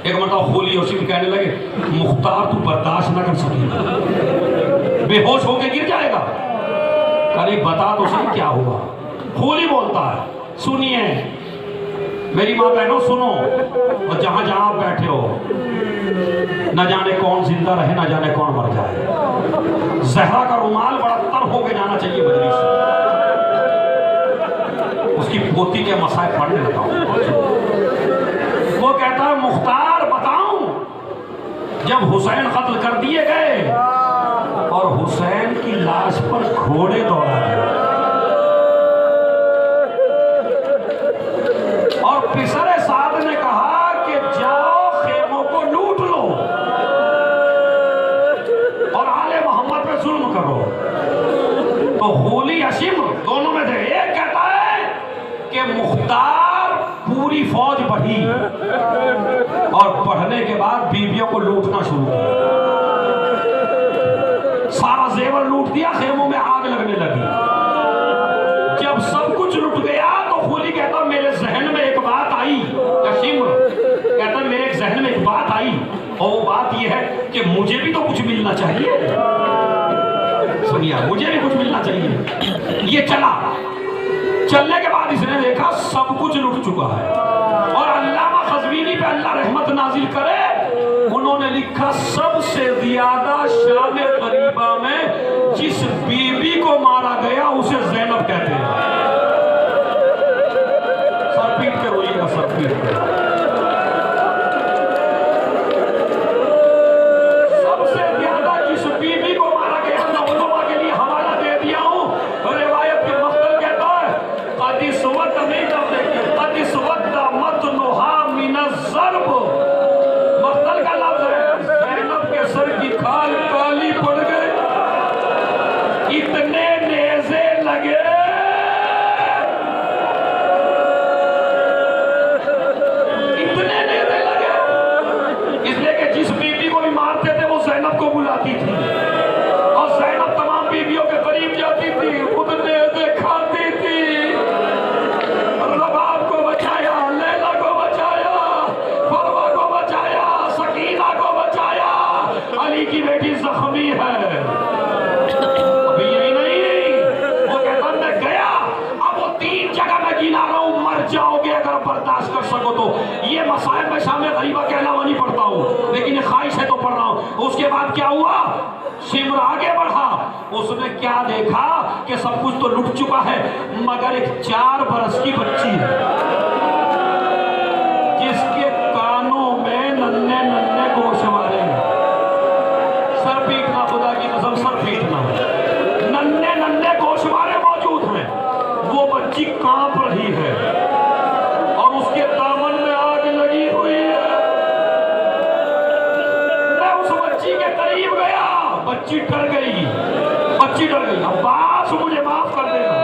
एक मतलब होली और सिंह कहने लगे मुख्तार तू बर्दाश्त न कर सकेगा, बेहोश होके गिर जाएगा। अरे बता तो सही क्या हुआ। होली बोलता है सुनिए मेरी माँ बहनों सुनो, और जहां जहां आप बैठे हो न जाने कौन जिंदा रहे न जाने कौन मर जाए। जहरा का रुमाल बड़ा तर होके जाना चाहिए मजलिस से। उसकी पोती के मसाए पढ़ने लगा हूं। वो कहता है मुख्तार बताऊं, जब हुसैन कत्ल कर दिए गए और हुसैन की लाश पर घोड़े दौड़ा गए और पिसरे साद ने कहा कि जाओ खेमों को लूट लो और आले मोहम्मद पे जुल्म करो। तो होली अशीम दोनों में थे। एक कहता है कि मुख्तार पूरी फौज बढ़ी और बढ़ने के बाद बीवियों को लूटना शुरू किया, सारा जेवर लूट दिया, खेमों में आग लगने लगी। जब सब कुछ लुट गया तो होली कहता मेरे जहन में एक बात आई, अशीम कहता मेरे जहन में एक बात आई और वो बात ये है कि मुझे भी तो कुछ मिलना चाहिए। सुनिए मुझे भी कुछ मिलना चाहिए। ये चला, चलने के बाद इसने देखा सब कुछ लुट चुका है और अल्लामा क़ज़वीनी पे अल्लाह रहमत नाजिल करे, उन्होंने लिखा सबसे ज्यादा शाम गरीबा में जिस बीबी को मारा गया उसे ज़ैनब कहते हैं। सर पीट के रोइएगा, सर पीट के। सबसे ज्यादा जिस बीबी को मारा गया मैं उलमा के लिए हवाला दे दिया हूं। रिवायत के मख्तल कहता है कदिस वक्त नहीं जब देखिए कदिस वक्त मतनुहा मिनज़्ज़र्ब, मख्तल का लफ्ज है ज़ैनब के सर की खाल काली पड़ गई, इतने नेज़े लगे इसलिए कि जिस बीबी को भी मारते थे वो ज़ैनब को बुलाती थी और ज़ैनब तमाम बीबियों के करीब जाती थी, खुद नेज़े खाती थी। रबाब को बचाया, लैला को बचाया, फरवा को बचाया, सकीना को बचाया, अली की बेटी जख्मी है। अभी यही नहीं, वो कहता मैं गया, अब वो 3 जगह मैं गिना रहा हूं, मर जाओगे अगर बर्दाश्त कर सको तो। ये मसाइल में शाम गरीबा के अलावा नहीं पढ़ता हूं, लेकिन ये ख्वाहिश है तो पढ़ रहा हूं। उसके बाद क्या हुआ, शिमर आगे बढ़ा, उसने क्या देखा कि सब कुछ तो लुट चुका है मगर एक 4 बरस की बच्ची है जिसके कानों में नन्हे नन्हे गोशवारे हैं। सर पीटना, खुदा की कसम सर पीटना, नन्हे नन्हे गोशवारे मौजूद हैं। वो बच्ची कांप रही है और उसके दामन में आग लगी हुई है। मैं उस बच्ची के करीब गया, बच्ची डर गई, बच्ची डर गई। अब्बास मुझे माफ कर देना,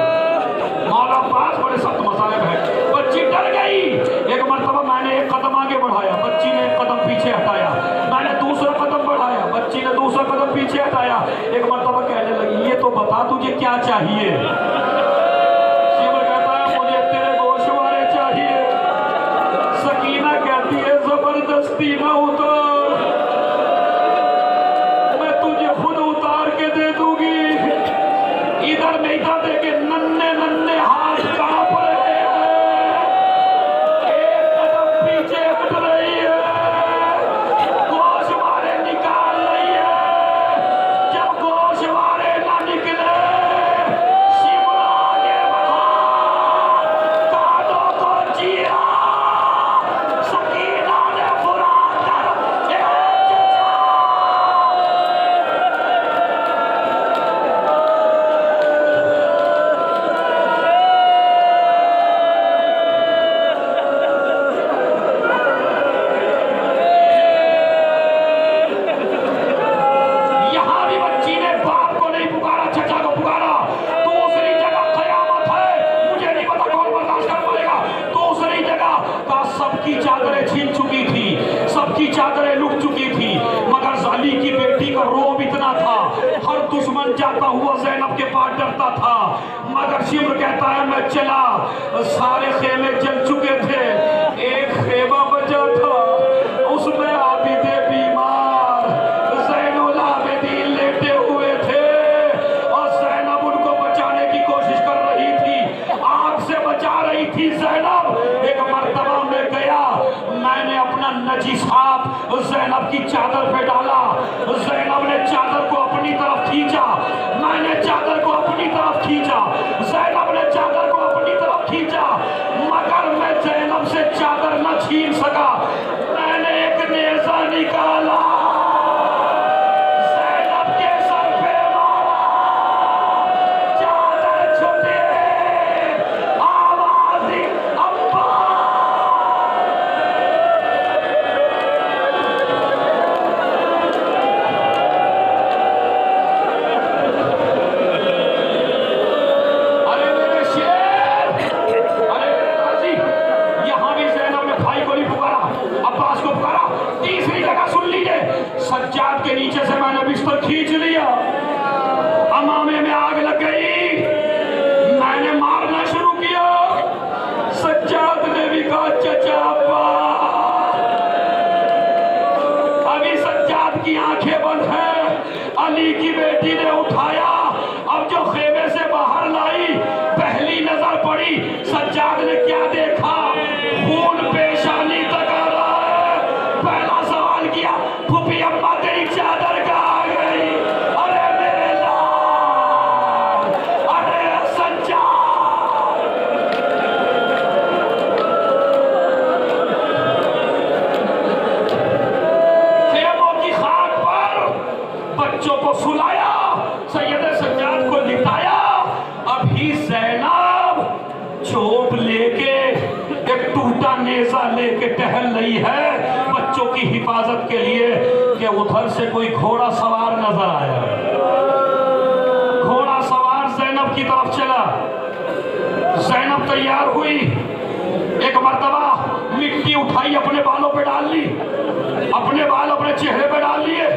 मौला अब्बास बड़े सख्त मसाइब हैं। बच्ची डर गई। एक मरतबा मैंने एक कदम आगे बढ़ाया, बच्ची ने एक कदम पीछे हटाया, मैंने दूसरा कदम बढ़ाया, बच्ची ने दूसरा कदम पीछे हटाया। एक मरतबा कहने लगी ये तो बता तुझे क्या चाहिए। शिमर कहता है मुझे तेरे गोशवारे चाहिए। सकीना कहती है जबरदस्ती न उतार, मैं तुझे खुद उतार के दे दूंगी। इधर नहीं था देखे नन्हे नन्हे हाथ कांप रहे हैं, एक कदम पीछे हट रही है, गोशवारे निकाल रही है। जब गोशवारे ना निकले शिमरा दुश्मन जाता हुआ ज़ैनब के पास डरता था, मगर शिम्र कहता है मैं चला, सारे खेमे जल चुके थे, एक खेमा बचा था, उसमें आबिदे बीमार ज़ैनुल आबिदीन लेटे हुए थे और ज़ैनब उनको बचाने की कोशिश कर रही थी, आग से बचा रही थी ज़ैनब। एक मर्तबा में गया, मैंने अपना नजीस हाथ ज़ैनब की चादर पे डाला, ज़ैनब ने चादर को अपनी तरफ खींचा, मैंने चादर को अपनी तरफ खींचा, ज़ैनब ने चादर को अपनी तरफ खींचा, मगर मैं ज़ैनब से चादर न छीन सका। मैंने एक नेज़ा निकाला, ज़ैनब के सर पे मारा, चादर छूटी, आवाज दी अब्बा। अरे मेरे शेर, अरे मेरे गाजी, यहाँ भी ज़ैनब ने भाई को नहीं पुकारा, अब्बास को पुकारा। तीसरी जगह सुन लीजिए, सज्जाद के नीचे से मैंने बिस्तर खींच लिया, अमामे में आग लग गई, मैंने मारना शुरू किया, सज्जाद ने भी कहा चचा अब्बास। अभी सज्जाद की आंखें बंद हैं, अली की बेटी ने उठाया, अब जो खेमे से बाहर लाई, पहली नजर पड़ी, सज्जाद ने क्या देखा, खून पेशानी तक आ रहा है। पहला सवाल किया, फूफी अम्मा तेरी चादर कहाँ गई? अरे मेरे लाल, अरे सज्जाद। खेमों की खाक पर बच्चों को सुलाया, सैयद सज्जाद को लिटाया, अभी ज़ैनब चोप लेके, एक टूटा नेज़ा लेके टहल रही है बच्चों की हिफाजत के लिए कि उधर से कोई घोड़ा सवार नजर आया। घोड़ा सवार ज़ैनब की तरफ चला, ज़ैनब तैयार हुई, एक मर्तबा मिट्टी उठाई, अपने बालों पे डाल ली, अपने बाल अपने चेहरे पे डाल लिए,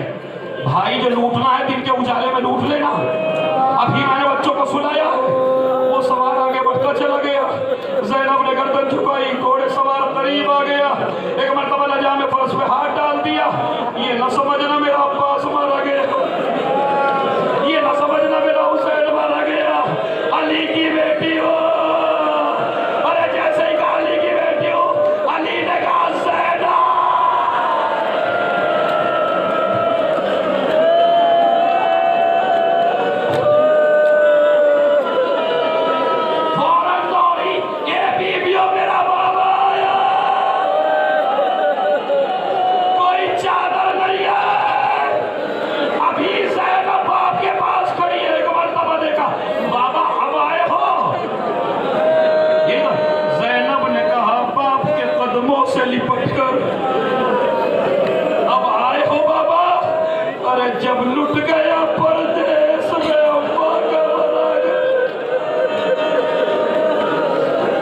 भाई जो लूटना है दिन के उजाले में लूट लेना। अभी मैंने बच्चों को सुलाया, वो सवार आगे बढ़ता चला गया, ज़ैनब ने गर्दन झुकाई, घोड़े सवार करीब आ गया, एक मर्तबा लजा में फर्श पे हाथ डाल दिया, ये न समझना मेरा अब्बास मारा गया, ये न समझना मेरा हुसैन मारा गया, अली की बेटी हो। अरे जैसे ही कहा अली की बेटी हो, अली ने कहा ज़ैनब। फौरन दौड़ी, ये बीबियों मेरा बाबा आया, कोई चादर नहीं है। अभी ज़ैनब बाप के पास खड़ी है, एक मर्तबा देखा, बाबा अब आए हो? ये ना, ज़ैनब ने कहा बाप के कदमों से लिपट कर, अब आए हो बाबा? अरे जब लुट गया परदेश में अम्मा का मरा गया।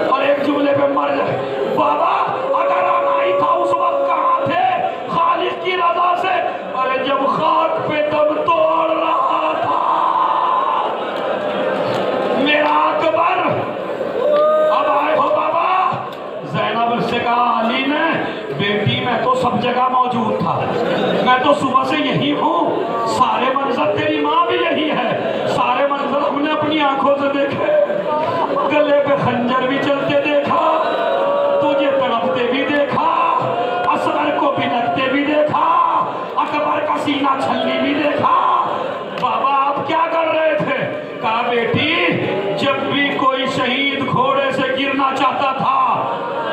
और एक जुमले पे मर जाए, बाबा अगर आना ही था उस वक्त कहाँ थे, खालिद की रज़ा से? अरे जब खाक पे दम तोड़ रहा था मेरा अकबर। अब आए हो बाबा? ज़ैनब से कहा अली ने, बेटी मैं तो सब जगह मौजूद था, मैं तो सुबह से यही हूँ, सारे मंजर तेरी माँ भी यही है, सारे मंजर हमने अपनी आंखों से देखे, गले पे खंजर भी चलते देखा, तुझे तड़पते भी देखा, असगर को बिलकते भी देखा, अकबर का सीना छलनी भी देखा। बाबा आप क्या कर रहे थे? कहा बेटी जब भी कोई शहीद घोड़े से गिरना चाहता था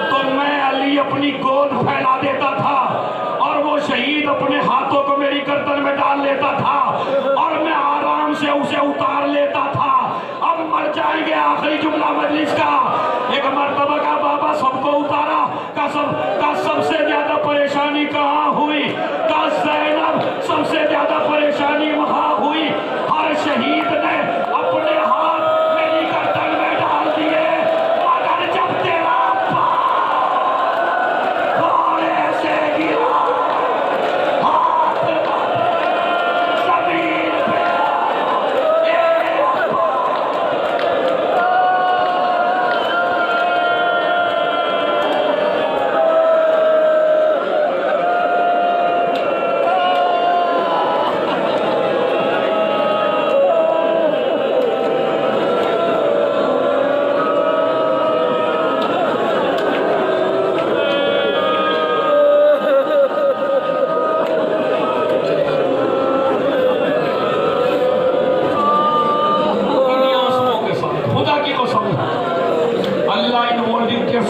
तो मैं अली अपनी गोद फैला देता था और वो शहीद अपने हाथों को मेरी गर्दन में डाल लेता था और मैं आराम से उसे उतार लेता था। अब मर जाएंगे, आखिरी जुमला मजलिस का। एक मर्तबा का बाबा सबको उतारा, का सबसे ज्यादा परेशानी कहाँ हुई? का ज़ैनब सबसे ज्यादा परेशानी वहाँ हुई, हर शहीद ने अपने हाथ मेरी गर्दन में डाल दिए, मगर जब तेरा घोड़े से गिरा, हाथ जमीन पे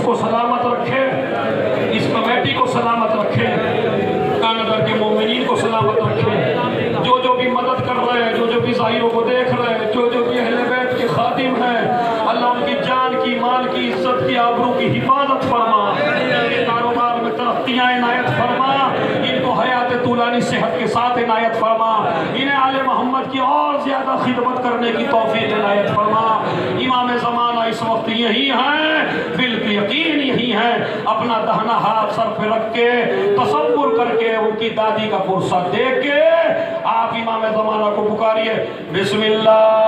को सलामत रखे, इस कमेटी को सलामत रखे, कानगर के मोमिनीन को सलामत रखे, जो भी मदद कर रहे हैं, जो भी ज़ाहिरों को देख रहे हैं, जो भी अहले बैत के खादिम हैं, अल्लाह उनकी जान की, माल की, इज्जत की, आबरू की हिफाजत फरमा, इनके कारोबार में तरक्कियाँ इनायत फरमा, इनको हयात तूलानी सेहत के साथ इनायत फरमा, इन्हें आले मोहम्मद की और ज़्यादा खिदमत करने की तौफीक इनायत फरमा। इमाम ज़माना इस वक्त यही हैं, बिल्कुल यकीन यही हैं, अपना दाहिना हाथ सर पे रख के तसव्वुर करके उनकी दादी का पुरसा देख के आप इमाम ज़माना को पुकारिए, बिस्मिल्लाह।